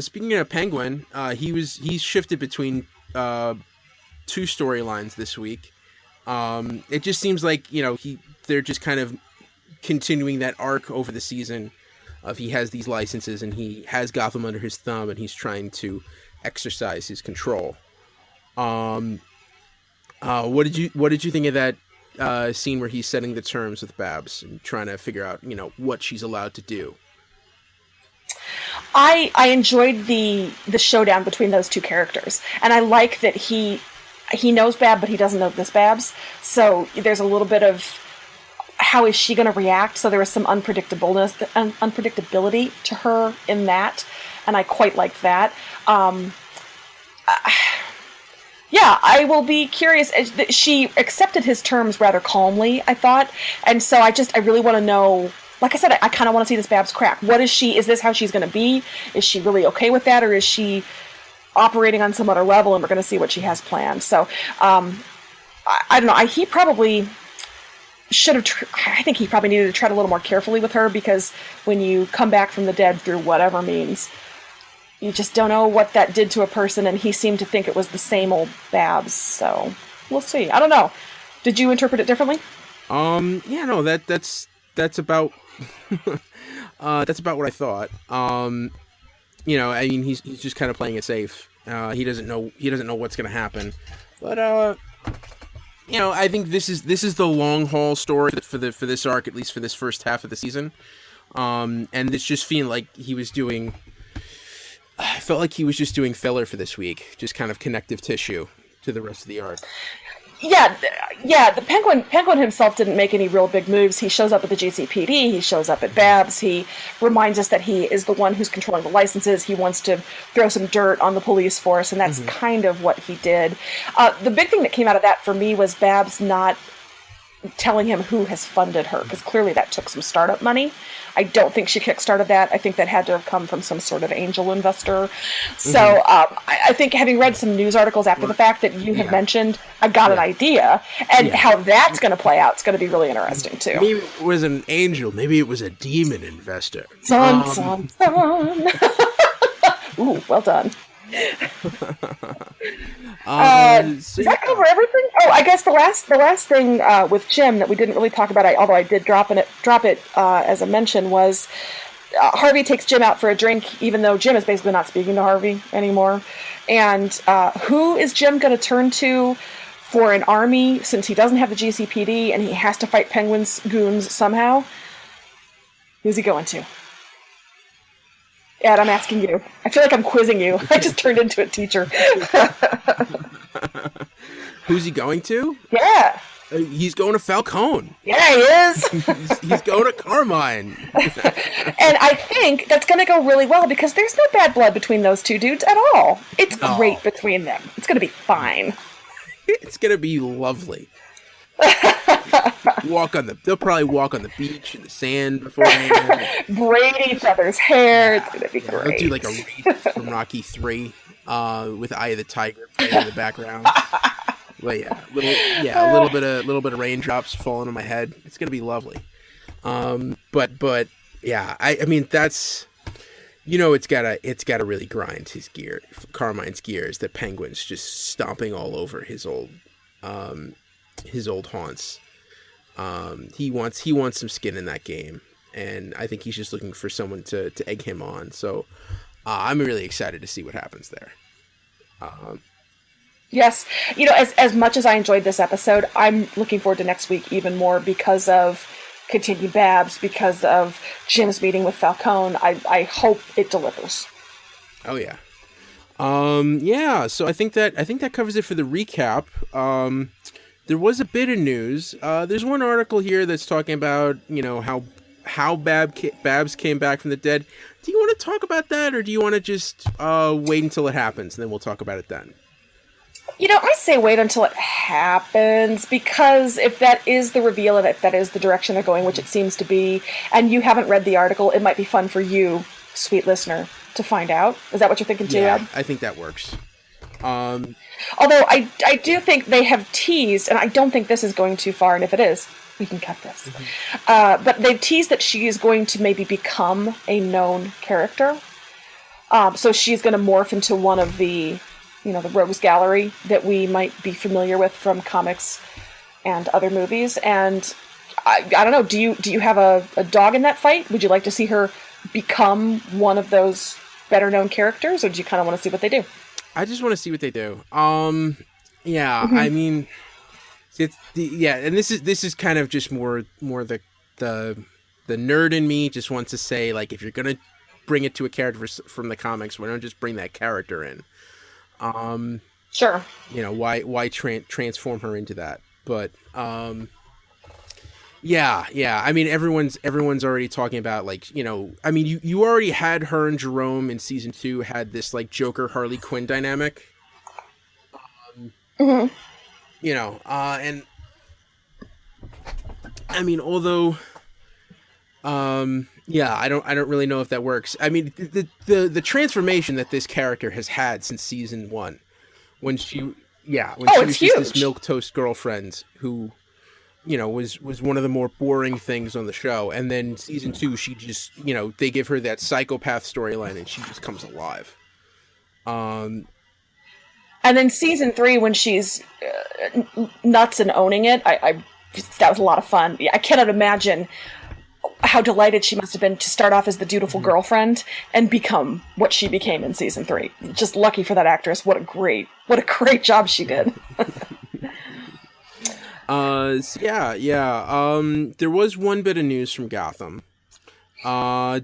Speaking of Penguin, he's shifted between 2 storylines this week. It just seems like, you know, they're just kind of continuing that arc over the season of he has these licenses and he has Gotham under his thumb and he's trying to exercise his control. What did you think of that scene where he's setting the terms with Babs and trying to figure out, you know, what she's allowed to do? I enjoyed the showdown between those 2 characters, and I like that he knows Babs, but he doesn't know this Babs. So there's a little bit of how is she going to react. So there was some unpredictability to her in that, and I quite liked that. Yeah, I will be curious. She accepted his terms rather calmly, I thought, and so I really want to know. Like I said, I kind of want to see this Babs crack. What is she? Is this how she's going to be? Is she really okay with that, or is she operating on some other level, and we're going to see what she has planned? So, I don't know. He probably should have. I think he probably needed to tread a little more carefully with her, because when you come back from the dead through whatever means, you just don't know what that did to a person, and he seemed to think it was the same old Babs. So we'll see. I don't know. Did you interpret it differently? Yeah, no, that's about that's about what I thought. You know, I mean, he's just kind of playing it safe. He doesn't know what's going to happen. But you know, I think this is the long haul story for this arc, at least for this first half of the season. And it's just feeling like I felt like he was just doing filler for this week, just kind of connective tissue to the rest of the arc. Yeah. The Penguin himself didn't make any real big moves. He shows up at the GCPD. He shows up at Babs. He reminds us that he is the one who's controlling the licenses. He wants to throw some dirt on the police force, and that's kind of what he did. The big thing that came out of that for me was Babs not telling him who has funded her, because clearly that took some startup money. I don't think she kickstarted that. I think that had to have come from some sort of angel investor. So I think, having read some news articles after the fact that you have mentioned, I got an idea. And how that's going to play out is going to be really interesting, too. Maybe it was an angel. Maybe it was a demon investor. Son. Ooh, well done. Does that cover everything? Oh, I guess the last thing with Jim that we didn't really talk about, although I did drop it as a mention, was Harvey takes Jim out for a drink, even though Jim is basically not speaking to Harvey anymore. And who is Jim going to turn to for an army, since he doesn't have the GCPD and he has to fight Penguin's goons somehow? Who's he going to? Ed, I'm asking you. I feel like I'm quizzing you. I just turned into a teacher. Who's he going to? Yeah. He's going to Falcone. Yeah, he is. he's going to Carmine. And I think that's going to go really well because there's no bad blood between those two dudes at all. It's great between them. It's going to be fine. It's going to be lovely. They'll probably walk on the beach in the sand beforehand. Braid each other's hair. It's going to be great. They'll do like a Wraith from Rocky 3 with Eye of the Tiger playing in the background. Well, a little bit of raindrops falling on my head. It's gonna be lovely. But yeah, I mean that's, it's gotta really grind his gear, Carmine's gears. That Penguin's just stomping all over his old haunts. He wants some skin in that game, and I think he's just looking for someone to egg him on. So I'm really excited to see what happens there. Yes. As much as I enjoyed this episode, I'm looking forward to next week even more because of continued Babs, because of Jim's meeting with Falcone. I hope it delivers. Oh yeah. Yeah, so I think that covers it for the recap. There was a bit of news. There's one article here that's talking about, how Babs came back from the dead. Do you want to talk about that, or do you want to just wait until it happens and then we'll talk about it then? I say wait until it happens, because if that is the reveal and if that is the direction they're going, which it seems to be, and you haven't read the article, it might be fun for you, sweet listener, to find out. Is that what you're thinking too, Ed? I think that works. Although I do think they have teased, and I don't think this is going too far, and if it is, we can cut this. Mm-hmm. But they've teased that she is going to maybe become a known character. So she's going to morph into one of the the rogues gallery that we might be familiar with from comics and other movies. And I don't know, do you have a dog in that fight? Would you like to see her become one of those better known characters, or do you kind of want to see what they do? I just want to see what they do. Yeah, mm-hmm. I mean, and this is kind of just more the nerd in me just wants to say, like, if you're gonna bring it to a character from the comics, why don't just bring that character in? Sure. Why transform her into that? But yeah. I mean, everyone's already talking about, like, I mean, you already had her and Jerome in season 2 had this like Joker Harley Quinn dynamic. Mm-hmm. And I mean, although, yeah, I don't really know if that works. I mean, the transformation that this character has had since season 1, when she was just this milquetoast girlfriend who, was one of the more boring things on the show, and then season 2, she just, they give her that psychopath storyline, and she just comes alive. And then season 3, when she's nuts and owning it, that was a lot of fun. I cannot imagine how delighted she must have been to start off as the dutiful girlfriend and become what she became in season 3. Just lucky for that actress. What a great job she did. There was one bit of news from Gotham.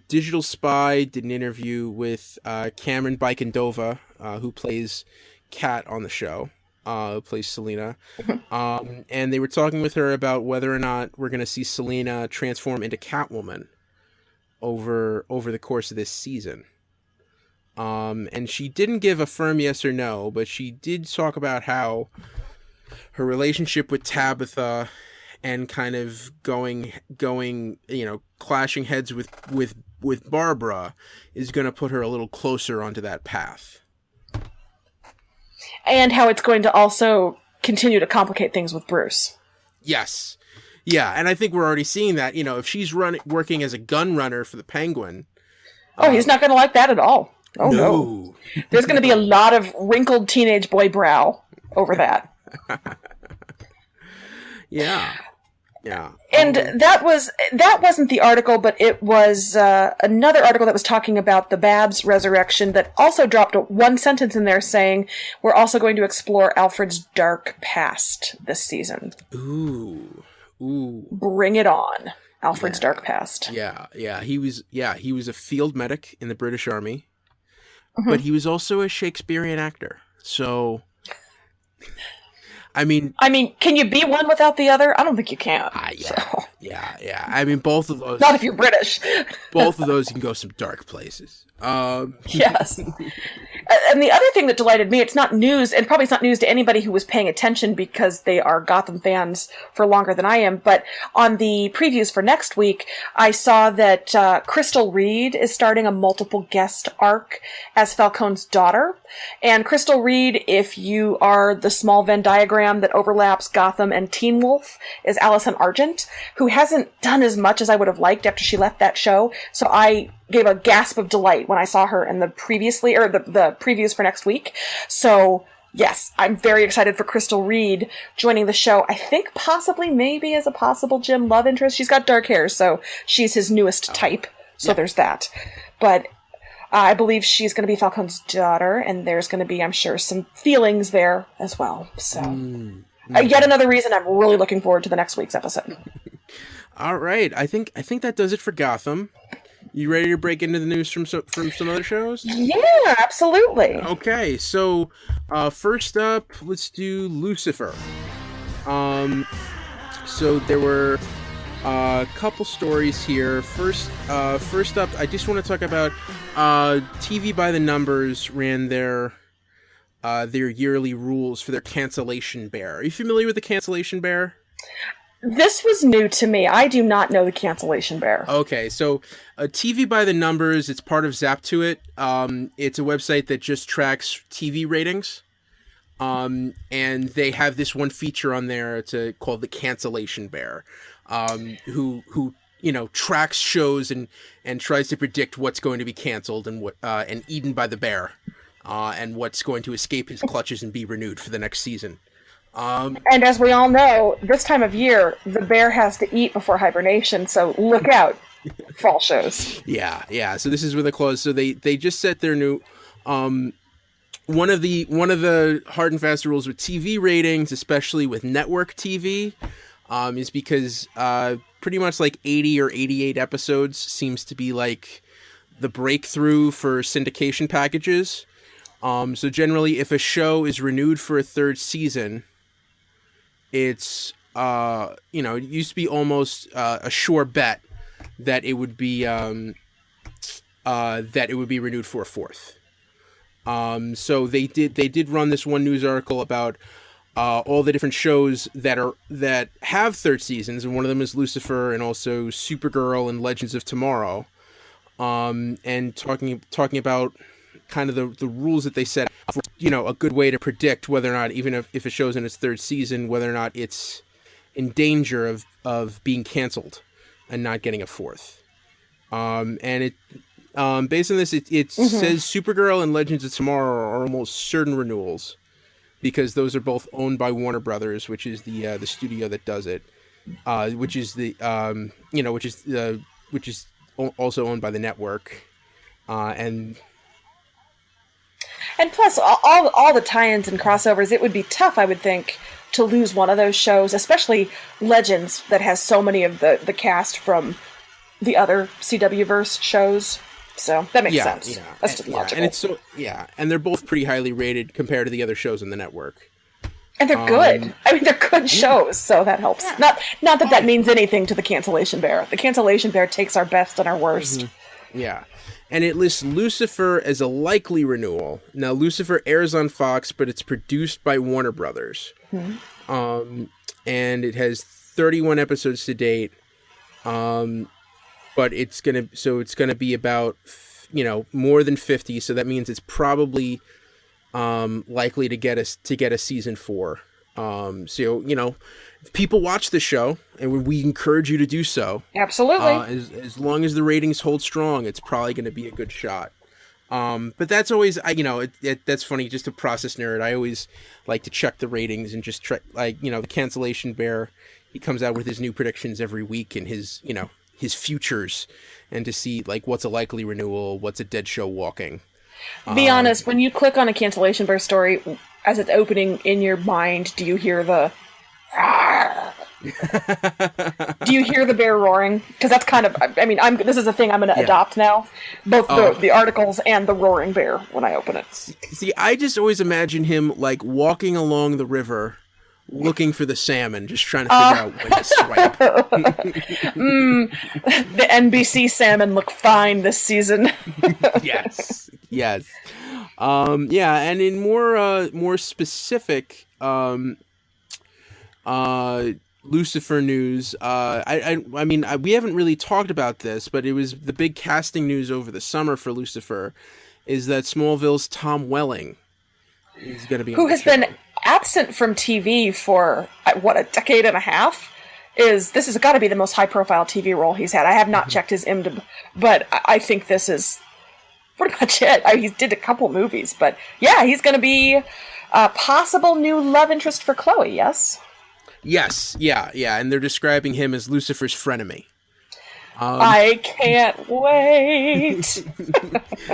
Digital Spy did an interview with Cameron Bikendova, who plays Kat on the show. Plays Selena, and they were talking with her about whether or not we're going to see Selena transform into Catwoman over the course of this season. And she didn't give a firm yes or no, but she did talk about how her relationship with Tabitha and kind of going, clashing heads with Barbara is going to put her a little closer onto that path. And how it's going to also continue to complicate things with Bruce. Yes. Yeah, and I think we're already seeing that. If she's working as a gun runner for the Penguin... he's not going to like that at all. Oh, no. There's going to be a lot of wrinkled teenage boy brow over that. Yeah. Yeah. And that wasn't the article, but it was another article that was talking about the Babs resurrection that also dropped one sentence in there saying, we're also going to explore Alfred's dark past this season. Ooh. Bring it on. Alfred's dark past. Yeah. He was a field medic in the British Army, but he was also a Shakespearean actor. So... I mean, can you be one without the other? I don't think you can. Yeah. I mean, both of those. Not if you're British. Both of those can go some dark places. Yes. And the other thing that delighted me, it's not news, and probably it's not news to anybody who was paying attention because they are Gotham fans for longer than I am, but on the previews for next week, I saw that Crystal Reed is starting a multiple guest arc as Falcone's daughter. And Crystal Reed, if you are the small Venn diagram that overlaps Gotham and Teen Wolf, is Allison Argent, who hasn't done as much as I would have liked after she left that show. So I gave a gasp of delight when I saw her in the previews for next week. So yes, I'm very excited for Crystal Reed joining the show. I think possibly maybe as a possible Jim love interest. She's got dark hair, so she's his newest type. So there's that. But I believe she's going to be Falcone's daughter, and there's going to be, I'm sure, some feelings there as well. So yet another reason I'm really looking forward to the next week's episode. All right, I think that does it for Gotham. You ready to break into the news from some other shows? Yeah, absolutely. Okay, so first up, let's do Lucifer. So there were a couple stories here. First up, I just want to talk about TV by the Numbers ran their yearly rules for their cancellation bear. Are you familiar with the cancellation bear? This was new to me. I do not know the cancellation bear. Okay, so TV by the Numbers, it's part of Zaptuit. It's a website that just tracks TV ratings. And they have this one feature on there. It's called the cancellation bear, who tracks shows and tries to predict what's going to be canceled and and eaten by the bear, and what's going to escape his clutches and be renewed for the next season. And as we all know, this time of year, the bear has to eat before hibernation, so look out, fall shows. Yeah. So this is where the clause. So they just set their new, one of the hard and fast rules with TV ratings, especially with network TV, is because pretty much like 80 or 88 episodes seems to be like the breakthrough for syndication packages. So generally, if a show is renewed for a third season, it's it used to be almost a sure bet that it would be renewed for a fourth. So they did run this one news article about all the different shows that have third seasons, and one of them is Lucifer, and also Supergirl and Legends of Tomorrow, and talking about kind of the rules that they set for, a good way to predict whether or not, even if a show's in its third season, whether or not it's in danger of being canceled and not getting a fourth. And it based on this, it says Supergirl and Legends of Tomorrow are almost certain renewals, because those are both owned by Warner Brothers, which is the studio that does it, which is also owned by the network, And plus, all the tie-ins and crossovers, it would be tough, I would think, to lose one of those shows, especially Legends, that has so many of the cast from the other CW-verse shows. So that makes sense. Yeah. That's just logical. And they're both pretty highly rated compared to the other shows on the network. And they're good. I mean, they're good shows, so that helps. Yeah. Not that means anything to the cancellation bear. The cancellation bear takes our best and our worst. Mm-hmm. Yeah. And it lists Lucifer as a likely renewal. Now, Lucifer airs on Fox, but it's produced by Warner Brothers. Mm-hmm. And it has 31 episodes to date. But it's gonna be about, more than 50. So that means it's probably likely to get a season 4. If people watch the show, and we encourage you to do so. Absolutely. As long as the ratings hold strong, it's probably going to be a good shot. But that's always, that's funny, just a process nerd. I always like to check the ratings and just try, the cancellation bear he comes out with his new predictions every week and his futures, and to see like what's a likely renewal, what's a dead show walking. Be honest, when you click on a cancellation burst story as it's opening in your mind, do you hear the do you hear the bear roaring? Because that's kind of, I mean, this is a thing I'm going to adopt now. Both the articles and the roaring bear when I open it. See, I just always imagine him like walking along the river, looking for the salmon, just trying to figure out when to swipe. The NBC salmon look fine this season. Yes. Yeah, and in more specific Lucifer news, I mean, we haven't really talked about this, but it was the big casting news over the summer for Lucifer, is that Smallville's Tom Welling is going to be who has been absent from TV for a decade and a half. This has got to be the most high-profile TV role he's had. I have not checked his IMDb, but I think this is pretty much it. He did a couple movies, but yeah, he's going to be a possible new love interest for Chloe. Yes. Yes, yeah, and they're describing him as Lucifer's frenemy. I can't wait.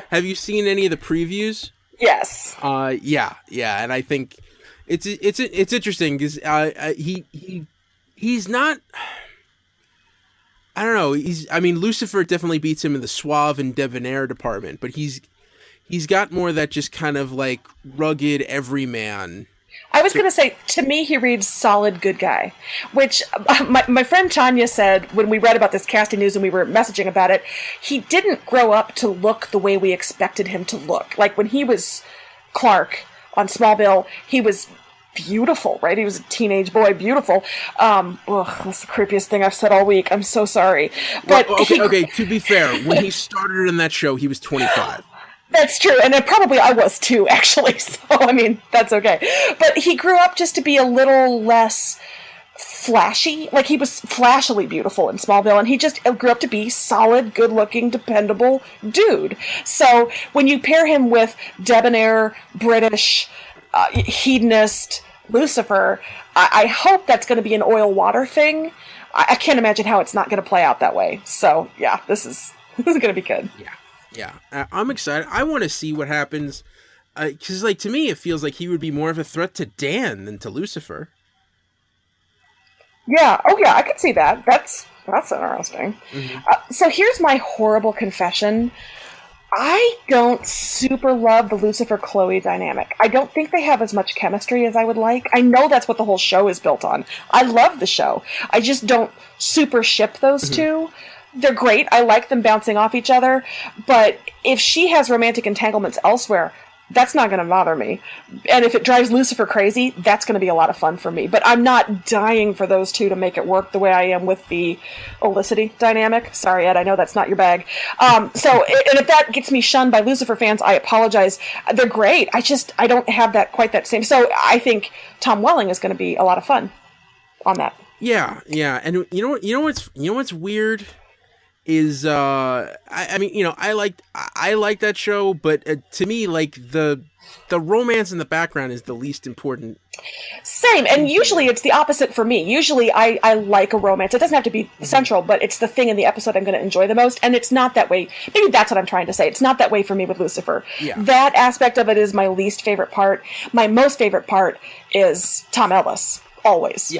Have you seen any of the previews? Yes. Yeah, and I think it's interesting because he's not. I don't know. Lucifer definitely beats him in the suave and debonair department, but he's got more of that just kind of like rugged everyman. I was going to say, to me, he reads solid good guy, which my friend Tanya said when we read about this casting news and we were messaging about it, he didn't grow up to look the way we expected him to look. Like when he was Clark on Smallville, he was beautiful, right? He was a teenage boy, beautiful. That's the creepiest thing I've said all week. I'm so sorry. But okay, to be fair, when he started in that show, he was 25. That's true, and probably I was too, actually, so, I mean, that's okay. But he grew up just to be a little less flashy. Like, he was flashily beautiful in Smallville, and he just grew up to be solid, good-looking, dependable dude. So, when you pair him with debonair, British, hedonist Lucifer, I hope that's going to be an oil-water thing. I can't imagine how it's not going to play out that way. So, yeah, this is going to be good. Yeah, I'm excited. I want to see what happens, because, like, to me, it feels like he would be more of a threat to Dan than to Lucifer. Yeah, I can see that. That's interesting. Mm-hmm. So here's my horrible confession. I don't super love the Lucifer-Chloe dynamic. I don't think they have as much chemistry as I would like. I know that's what the whole show is built on. I love the show. I just don't super ship those two. They're great. I like them bouncing off each other. But if she has romantic entanglements elsewhere, that's not going to bother me. And if it drives Lucifer crazy, that's going to be a lot of fun for me. But I'm not dying for those two to make it work the way I am with the Olicity dynamic. Sorry, Ed, I know that's not your bag. And if that gets me shunned by Lucifer fans, I apologize. They're great. I don't have quite that same. So I think Tom Welling is going to be a lot of fun on that. Yeah. And you know what's weird? Is I like that show, but to me, like the romance in the background is the least important. Same, and usually it's the opposite for me. Usually I like a romance. It doesn't have to be central, but it's the thing in the episode I'm going to enjoy the most, and it's not that way. Maybe that's what I'm trying to say. It's not that way for me with Lucifer. Yeah. That aspect of it is my least favorite part. My most favorite part is Tom Ellis. Always.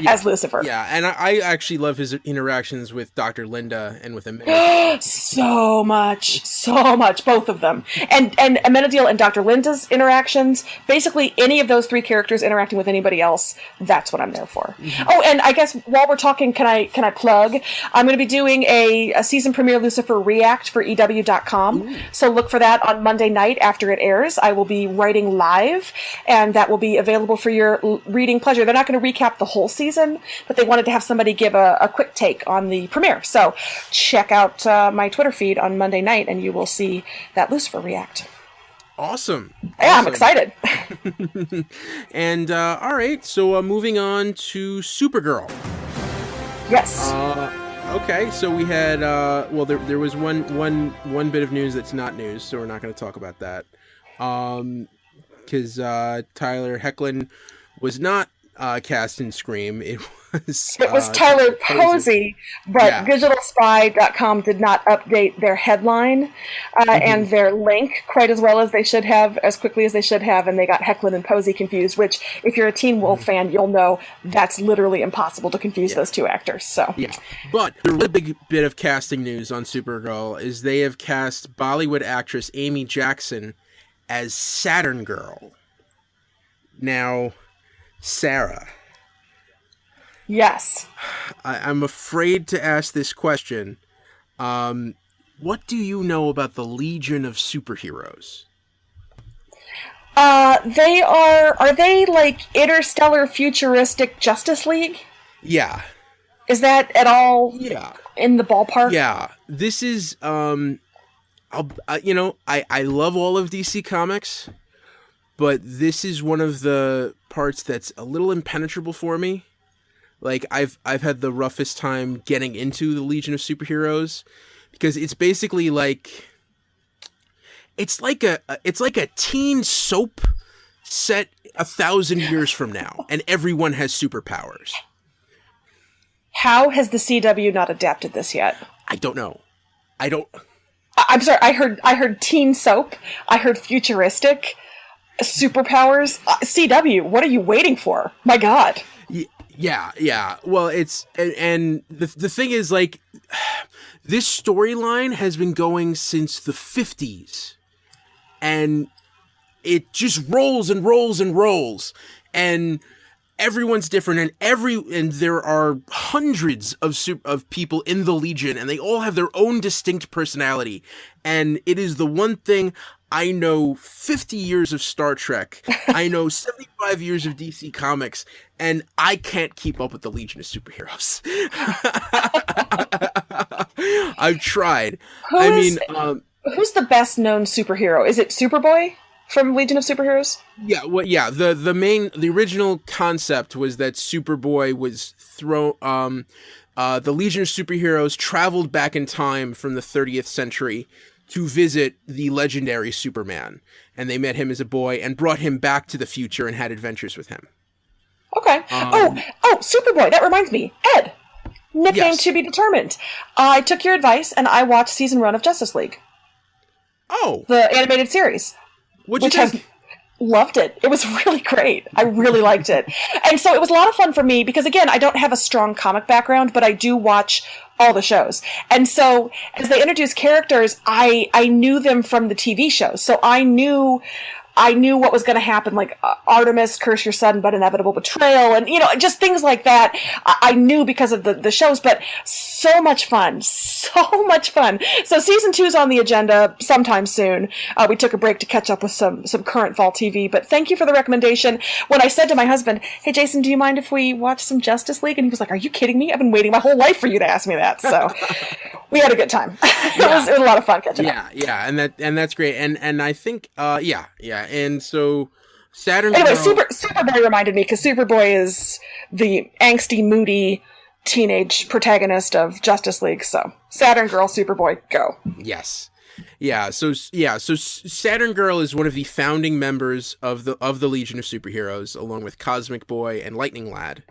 As Lucifer. Yeah, and I actually love his interactions with Dr. Linda and with Amenadiel. so much, both of them. And Amenadiel and Dr. Linda's interactions, basically any of those three characters interacting with anybody else, that's what I'm there for. Mm-hmm. Oh, and I guess while we're talking, can I plug? I'm going to be doing a season premiere Lucifer React for EW.com. Ooh. So look for that on Monday night after it airs. I will be writing live, and that will be available for your reading pleasure. They're not going to recap the whole season, but they wanted to have somebody give a quick take on the premiere. So check out my Twitter feed on Monday night, and you will see that Lucifer React. Awesome. Yeah, I'm excited. And all right, so moving on to Supergirl. Yes. Okay, so we had there was one bit of news that's not news, so we're not going to talk about that. Because Tyler Hoechlin was not cast in Scream. It was Tyler Posey, but DigitalSpy.com did not update their headline and their link quite as well as they should have, as quickly as they should have, and they got Hecklin and Posey confused, which, if you're a Teen Wolf fan, you'll know that's literally impossible to confuse those two actors. So but the really big bit of casting news on Supergirl is they have cast Bollywood actress Amy Jackson as Saturn Girl. Now, Sarah. Yes. I'm afraid to ask this question. What do you know about the Legion of Superheroes? Are they like interstellar futuristic Justice League? Yeah. Is that at all in the ballpark? Yeah. This is, I love all of DC Comics, but this is one of the parts that's a little impenetrable for me. Like, I've had the roughest time getting into the Legion of Superheroes because it's basically like it's like a teen soap set 1,000 years from now, and everyone has superpowers. How has the CW not adapted this yet? I don't know. I'm sorry. I heard teen soap. I heard futuristic superpowers. CW, what are you waiting for? My God. Yeah. Well, it's and the thing is, like, this storyline has been going since the 50s, and it just rolls and rolls and rolls, and everyone's different, and there are hundreds of people in the Legion, and they all have their own distinct personality, and it is the one thing. I know 50 years of Star Trek. I know 75 years of DC Comics, and I can't keep up with the Legion of Superheroes. I've tried. Who's the best known superhero? Is it Superboy from Legion of Superheroes? Yeah, well, yeah. The original concept was that Superboy was thrown. The Legion of Superheroes traveled back in time from the 30th century to visit the legendary Superman, and they met him as a boy and brought him back to the future and had adventures with him. Okay. Superboy. That reminds me. Ed. Nickname to be determined. I took your advice and I watched season 1 of Justice League. Oh. The animated series. What'd you think? Loved it. It was really great. I really liked it. And so it was a lot of fun for me because, again, I don't have a strong comic background, but I do watch all the shows. And so as they introduced characters, I knew them from the TV shows. So I knew what was going to happen, like Artemis, curse your sudden but inevitable betrayal, and, just things like that. I knew because of the shows, but so much fun. So season 2 is on the agenda sometime soon. We took a break to catch up with some current fall TV, but thank you for the recommendation. When I said to my husband, hey, Jason, do you mind if we watch some Justice League? And he was like, are you kidding me? I've been waiting my whole life for you to ask me that. So we had a good time. It was a lot of fun catching up. Yeah, and that's great. And I think, and so Saturn. Anyway, Superboy reminded me because Superboy is the angsty, moody teenage protagonist of Justice League. So Saturn Girl, Superboy, go. Yes. Yeah. So Saturn Girl is one of the founding members of the Legion of Superheroes, along with Cosmic Boy and Lightning Lad.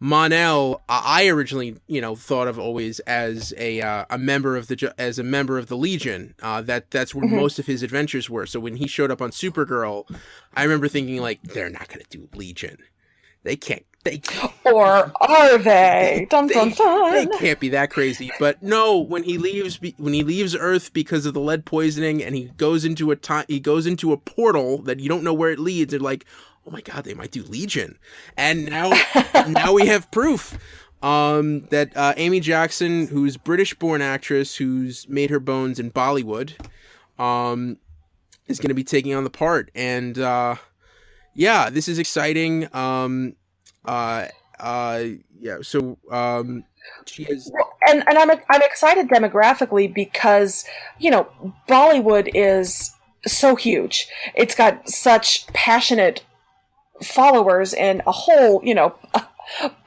Mon-El, I originally, thought of always as a member of the Legion. That's where most of his adventures were. So when he showed up on Supergirl, I remember thinking, like, they're not going to do Legion. They can't. Or are they? Dun, dun, dun. They can't be that crazy. But no, when he leaves Earth because of the lead poisoning, and he goes into a portal that you don't know where it leads, and like, oh my God, they might do Legion. And now we have proof that Amy Jackson, who's British-born actress who's made her bones in Bollywood, is going to be taking on the part. And this is exciting. She is, and I'm excited demographically because Bollywood is so huge. It's got such passionate followers and a whole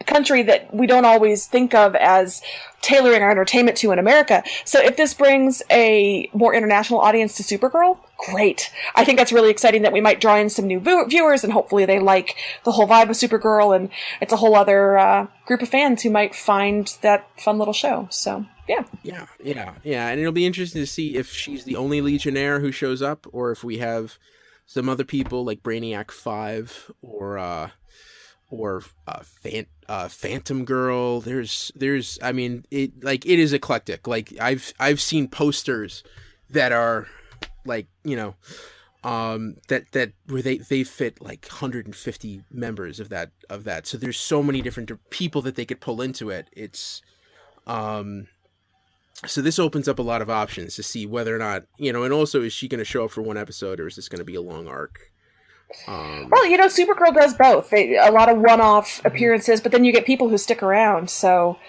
country that we don't always think of as tailoring our entertainment to in America. So if this brings a more international audience to Supergirl, great. I think that's really exciting that we might draw in some new viewers, and hopefully they like the whole vibe of Supergirl, and it's a whole other group of fans who might find that fun little show. So, yeah. Yeah. And it'll be interesting to see if she's the only Legionnaire who shows up, or if we have some other people like Brainiac 5 or Phantom Girl. There's I mean, it is eclectic. Like I've seen posters that are like, you know, that where they fit like 150 members of that. So there's so many different people that they could pull into it. It's so this opens up a lot of options to see whether or not, you know, and also, is she going to show up for one episode, or is this going to be a long arc? Well, you know, Supergirl does both. A lot of one-off appearances, but then you get people who stick around. So,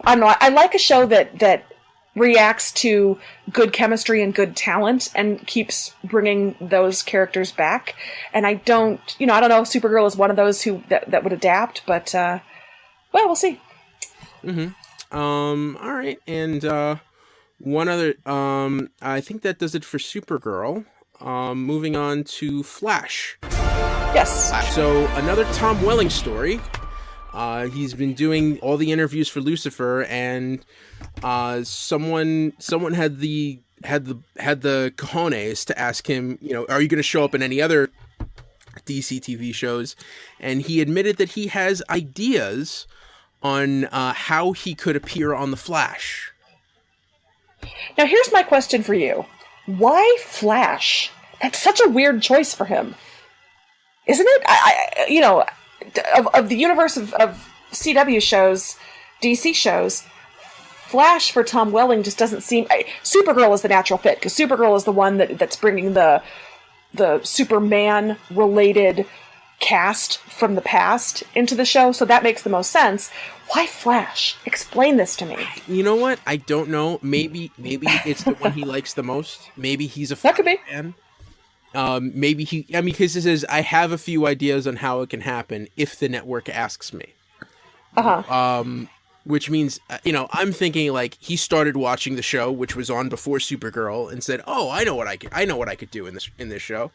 I don't know. I like a show that reacts to good chemistry and good talent and keeps bringing those characters back. And I don't know if Supergirl is one of those that would adapt, but, well, we'll see. Mm-hmm. All right. And, one other, I think that does it for Supergirl. Moving on to Flash. Yes. So another Tom Welling story. He's been doing all the interviews for Lucifer, and someone had the cojones to ask him, you know, are you going to show up in any other DC TV shows? And he admitted that he has ideas on how he could appear on The Flash. Now, here's my question for you. Why Flash? That's such a weird choice for him, isn't it? Of the universe of CW shows, DC shows, Flash for Tom Welling just doesn't seem. Supergirl is the natural fit, because Supergirl is the one that's bringing the Superman related cast from the past into the show, so that makes the most sense. Why Flash? Explain this to me. You know what? I don't know. Maybe it's the one he likes the most. Maybe he's a that could be. fan. Because he says, I have a few ideas on how it can happen if the network asks me. Which means, I'm thinking like he started watching the show, which was on before Supergirl, and said, "Oh, I know what I could do in this show."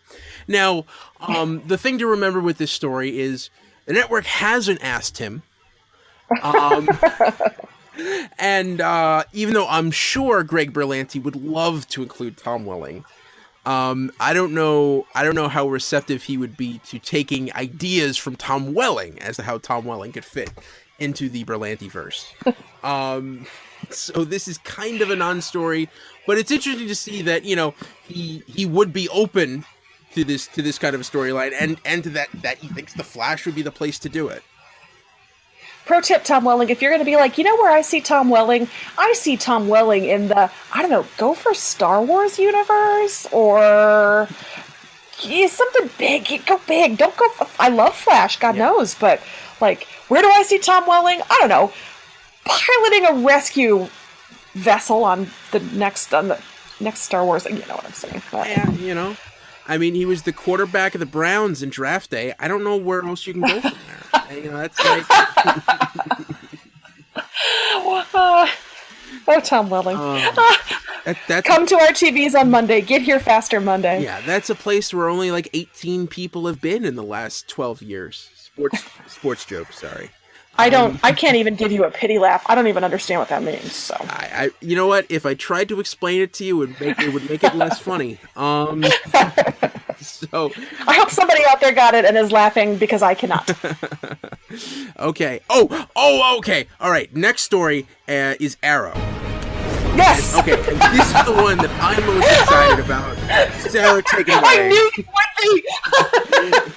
Now, the thing to remember with this story is the network hasn't asked him, and even though I'm sure Greg Berlanti would love to include Tom Welling, I don't know how receptive he would be to taking ideas from Tom Welling as to how Tom Welling could fit into the Berlanti-verse. So this is kind of a non-story, but it's interesting to see that, he would be open to this kind of a storyline, and to that he thinks the Flash would be the place to do it. Pro tip, Tom Welling, if you're going to be like, where I see Tom Welling? I see Tom Welling in the, go for Star Wars universe, or something big. Go big. Don't go, I love Flash, God knows, but, where do I see Tom Welling? I don't know. Piloting a rescue vessel on the next Star Wars. You know what I'm saying? But. Yeah, he was the quarterback of the Browns in draft day. I don't know where else you can go from there. That's like. Tom Welling. That's come to our TVs on Monday. Get here faster Monday. Yeah, that's a place where only like 18 people have been in the last 12 years. Sports joke, sorry. I can't even give you a pity laugh. I don't even understand what that means. So I you know what? If I tried to explain it to you, it would make it less funny. So I hope somebody out there got it and is laughing because I cannot. Okay. Oh, okay. All right. Next story is Arrow. Yes. Okay. And this is the one that I'm most excited about. Sarah, take it away. I knew you would be.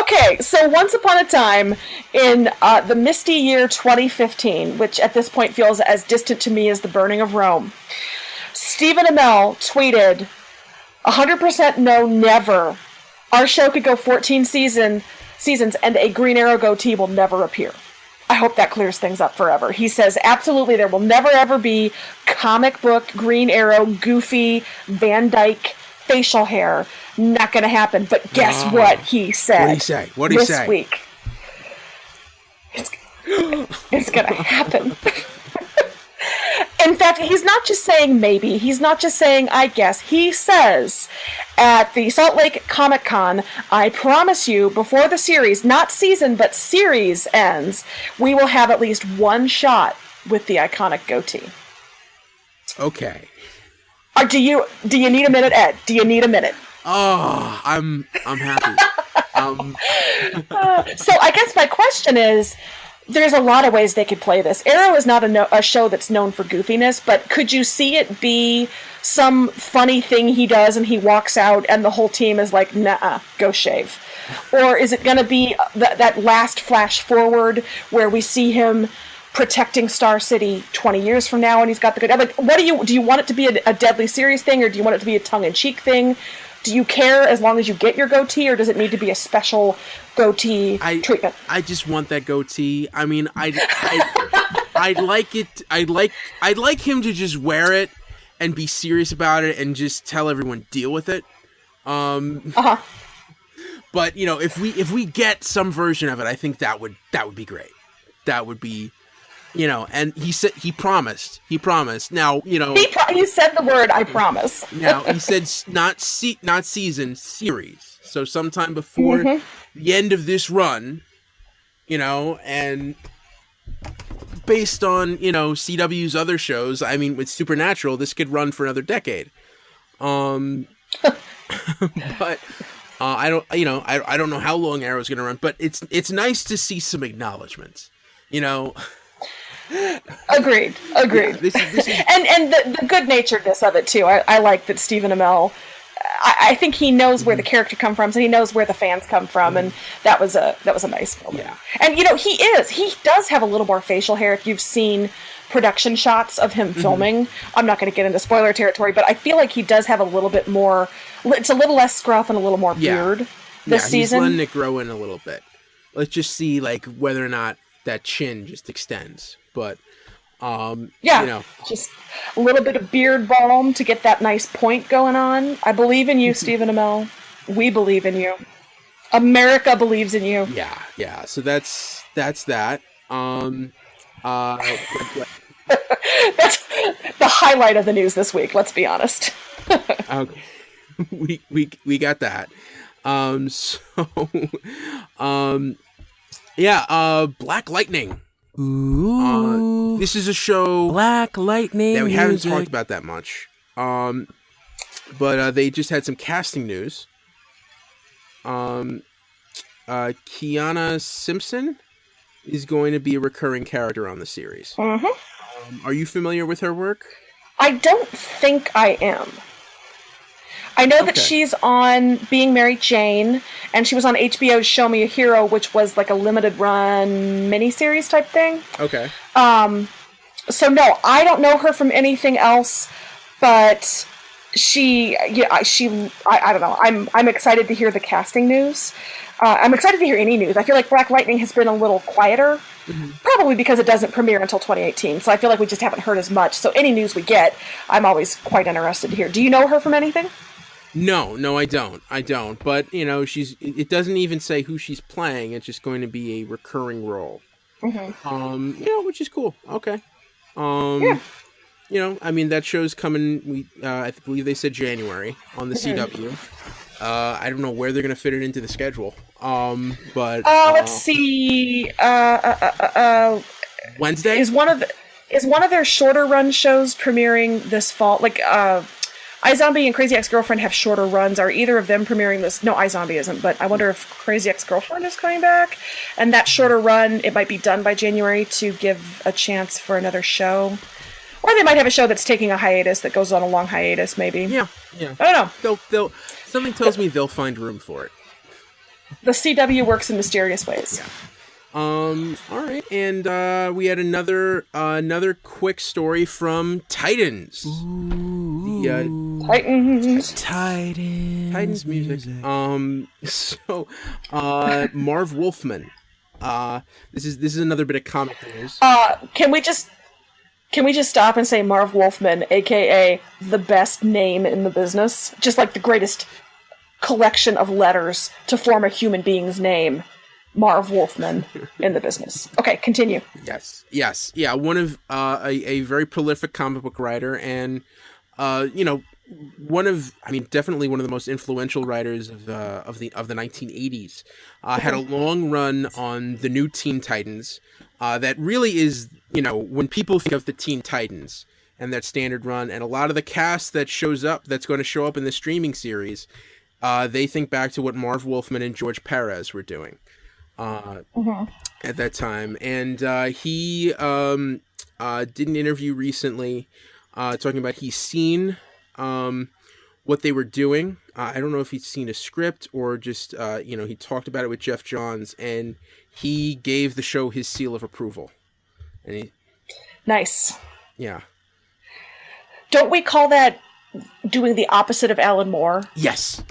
Okay, so once upon a time in the misty year 2015, which at this point feels as distant to me as the burning of Rome, Stephen Amell tweeted, 100% no, never. Our show could go 14 seasons and a Green Arrow goatee will never appear. I hope that clears things up forever. He says, absolutely, there will never ever be comic book Green Arrow, goofy, Van Dyke facial hair. Not going to happen. But guess what he said? What'd he say? This week. It's gonna happen. In fact, he's not just saying maybe. He's not just saying I guess. He says at the Salt Lake Comic-Con, I promise you, before the series, not season, but series ends, we will have at least one shot with the iconic goatee. Okay. Do you need a minute, Ed? Do you need a minute? Oh, I'm happy. So I guess my question is, there's a lot of ways they could play this. Arrow is not a show that's known for goofiness, but could you see it be some funny thing he does and he walks out and the whole team is like, nah, go shave? Or is it going to be that last flash forward where we see him protecting Star City 20 years from now and he's got the good... Like, what do you want it to be a deadly serious thing, or do you want it to be a tongue-in-cheek thing? Do you care as long as you get your goatee, or does it need to be a special goatee treatment? I just want that goatee. I mean, I'd like it. I'd like him to just wear it and be serious about it and just tell everyone deal with it. But you know, if we get some version of it, I think that would be great. That would be, you know. And he said he promised. Now, you know, he said the word "I promise." Now he said not season, series. So sometime before the end of this run, you know, and based on, you know, CW's other shows, I mean, with Supernatural, this could run for another decade. But I don't know how long Arrow's going to run, but it's nice to see some acknowledgments, you know. Agreed. Yeah, this is... and the good-naturedness of it too. I like that Stephen Amell. I think he knows where the character comes from, and he knows where the fans come from, and that was a nice moment. Yeah. And you know, he does have a little more facial hair. If you've seen production shots of him filming, I'm not going to get into spoiler territory, but I feel like he does have a little bit more. It's a little less scruff and a little more beard this season. He's letting it grow in a little bit. Let's just see, like, whether or not that chin just extends. But you know, just a little bit of beard balm to get that nice point going on. I believe in you, Stephen Amell. We believe in you. America believes in you. Yeah. So that's that. That's the highlight of the news this week. Let's be honest. Okay, we got that. Black Lightning. Ooh. This is a show Black Lightning that we haven't music. talked about that much. But they just had some casting news. Kiana Simpson is going to be a recurring character on the series. Are you familiar with her work? I don't think I am. I know that she's on Being Mary Jane, and she was on HBO's Show Me a Hero, which was like a limited run miniseries type thing. Okay. So no, I don't know her from anything else, but I don't know. I'm excited to hear the casting news. I'm excited to hear any news. I feel like Black Lightning has been a little quieter, probably because it doesn't premiere until 2018. So I feel like we just haven't heard as much. So any news we get, I'm always quite interested to hear. Do you know her from anything? No, I don't. But, you know, it doesn't even say who she's playing. It's just going to be a recurring role. You know, which is cool. Okay. You know, I mean, that show's coming, I believe they said January on the CW. I don't know where they're going to fit it into the schedule. But let's see. Wednesday is one of their shorter run shows premiering this fall. Like iZombie and Crazy Ex-Girlfriend have shorter runs. Are either of them premiering this? No, iZombie isn't. But I wonder if Crazy Ex-Girlfriend is coming back. And that shorter run, it might be done by January to give a chance for another show. Or they might have a show that's taking a hiatus that goes on a long hiatus, maybe. Yeah. I don't know. They'll something tells me they'll find room for it. The CW works in mysterious ways. Yeah. All right, and we had another quick story from Titans. Titans music. So Marv Wolfman. This is another bit of comic news. Can we just stop and say Marv Wolfman, aka the best name in the business? Just like the greatest collection of letters to form a human being's name. Marv Wolfman in the business. Okay, continue. Yes. Yeah, one of a very prolific comic book writer, and definitely one of the most influential writers of the 1980s. Had a long run on the new Teen Titans. That really is, when people think of the Teen Titans and that standard run, and a lot of the cast that's going to show up in the streaming series, they think back to what Marv Wolfman and George Perez were doing at that time. And he did an interview recently talking about he's seen what they were doing. I don't know if he's seen a script or just, he talked about it with Jeff Johns, and he gave the show his seal of approval. And Nice. Yeah. Don't we call that doing the opposite of Alan Moore? Yes.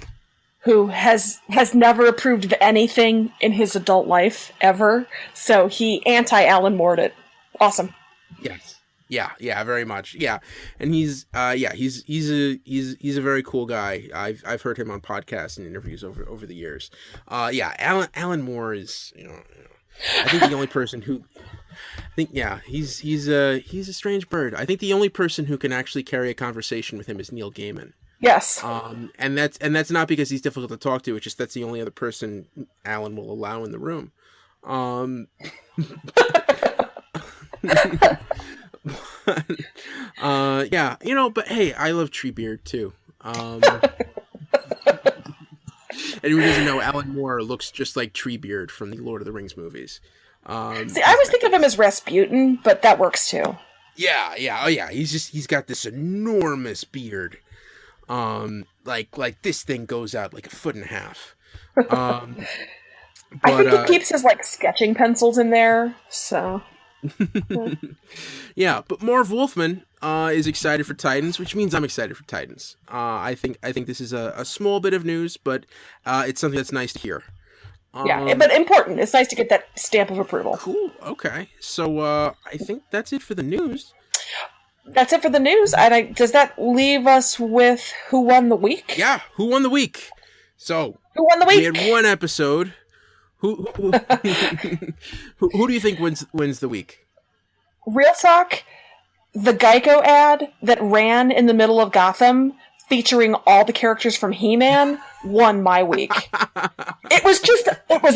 Who has never approved of anything in his adult life ever. So he anti-Alan Moore'd it. Awesome. Yes. Yeah, very much. Yeah. And he's a very cool guy. I've heard him on podcasts and interviews over the years. Alan Moore is, I think the only person who he's a strange bird. I think the only person who can actually carry a conversation with him is Neil Gaiman. Yes. And that's not because he's difficult to talk to. It's just that's the only other person Alan will allow in the room. But hey, I love Treebeard too. Anyone who doesn't know, Alan Moore looks just like Treebeard from the Lord of the Rings movies. See, I always think of him as Rasputin, but that works too. Yeah. Oh yeah, he's got this enormous beard. Like this thing goes out like 1.5 feet. I think he keeps his sketching pencils in there, so. Yeah, but Marv Wolfman is excited for Titans, which means I'm excited for Titans. I think this is a small bit of news, but it's something that's nice to hear. But important. It's nice to get that stamp of approval. Cool. Okay, so I think that's it for the news. That's it for the news. Does that leave us with Who Won the Week? Yeah, Who Won the Week? So Who Won the Week? We had one episode. Who do you think wins the week? Real talk, the Geico ad that ran in the middle of Gotham featuring all the characters from He-Man won my week. It was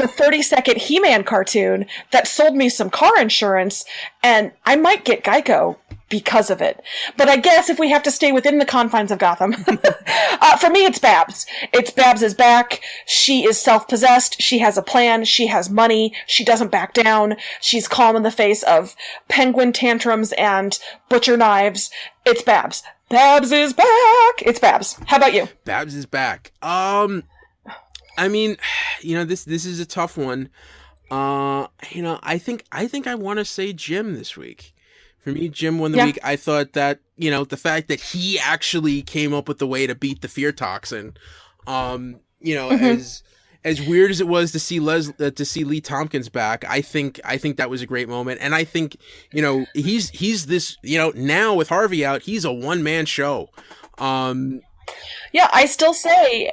a 30-second He-Man cartoon that sold me some car insurance, and I might get Geico because of it. But I guess if we have to stay within the confines of Gotham, for me it's Babs. Babs is back. She is self-possessed. She has a plan. She has money. She doesn't back down. She's calm in the face of penguin tantrums and butcher knives. It's Babs. Babs is back. It's Babs. How about you? Babs is back. I mean, this is a tough one. I think I want to say Jim this week. For me, Jim won the week. I thought that, the fact that he actually came up with the way to beat the fear toxin, as weird as it was to see Lee Tompkins back, I think that was a great moment. And I think, he's this, now with Harvey out, he's a one-man show. I still say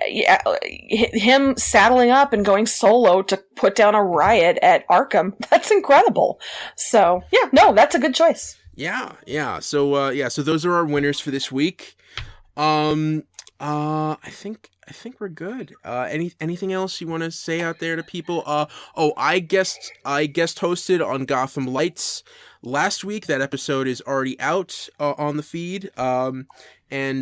him saddling up and going solo to put down a riot at Arkham. That's incredible. So that's a good choice. Yeah. So those are our winners for this week. I think we're good. Anything else you want to say out there to people? I guest hosted on Gotham Lights last week. That episode is already out on the feed. And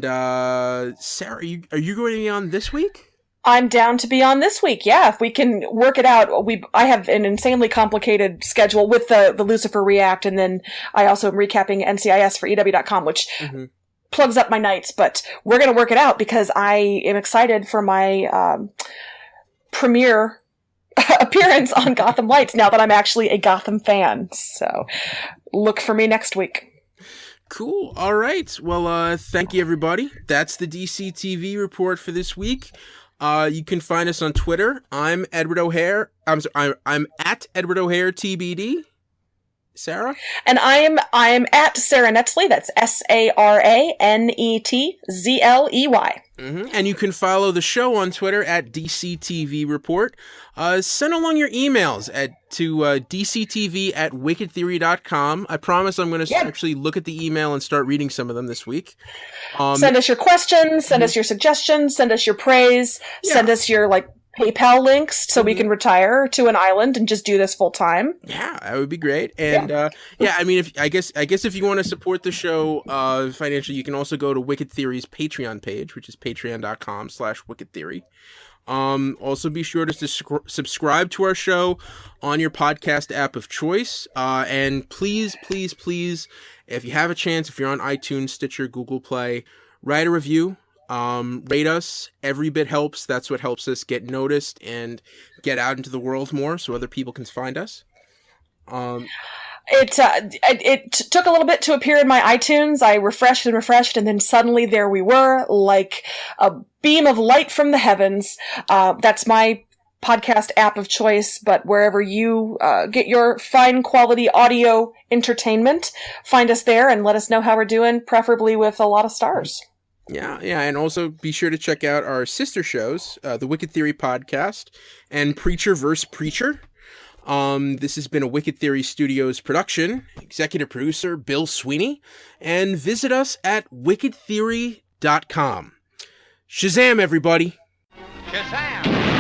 Sarah, are you going to be on this week? I'm down to be on this week. Yeah, if we can work it out. I have an insanely complicated schedule with the Lucifer React, and then I also am recapping NCIS for EW.com, which plugs up my nights. But we're going to work it out because I am excited for my premiere appearance on Gotham Lights now that I'm actually a Gotham fan. So look for me next week. Cool. All right. Well, thank you, everybody. That's the DC TV report for this week. You can find us on Twitter. I'm Edward O'Hare. I'm at Edward O'Hare TBD. Sarah? And I'm at Sarah Netzley. That's SARANETZLEY. And you can follow the show on Twitter at DCTV Report. Send along your emails to dctv@wickedtheory.com. I promise I'm going to actually look at the email and start reading some of them this week. Send us your questions, send us your suggestions, send us your praise, send us your PayPal links so we can retire to an island and just do this full time. Yeah, that would be great. And I mean, I guess if you want to support the show financially, you can also go to Wicked Theory's Patreon page, which is patreon.com/wickedtheory. Also be sure to subscribe to our show on your podcast app of choice. And please, please, please, if you have a chance, if you're on iTunes, Stitcher, Google Play, write a review. Rate us. Every bit helps. That's what helps us get noticed and get out into the world more so other people can find us. It took a little bit to appear in my iTunes. I refreshed, and then suddenly there we were, like a beam of light from the heavens. That's my podcast app of choice, but wherever you get your fine quality audio entertainment, find us there and let us know how we're doing, preferably with a lot of stars. Yeah, and also be sure to check out our sister shows, the Wicked Theory Podcast and Preacher vs. Preacher. This has been a Wicked Theory Studios production. Executive producer Bill Sweeney. And visit us at wickedtheory.com. Shazam, everybody! Shazam!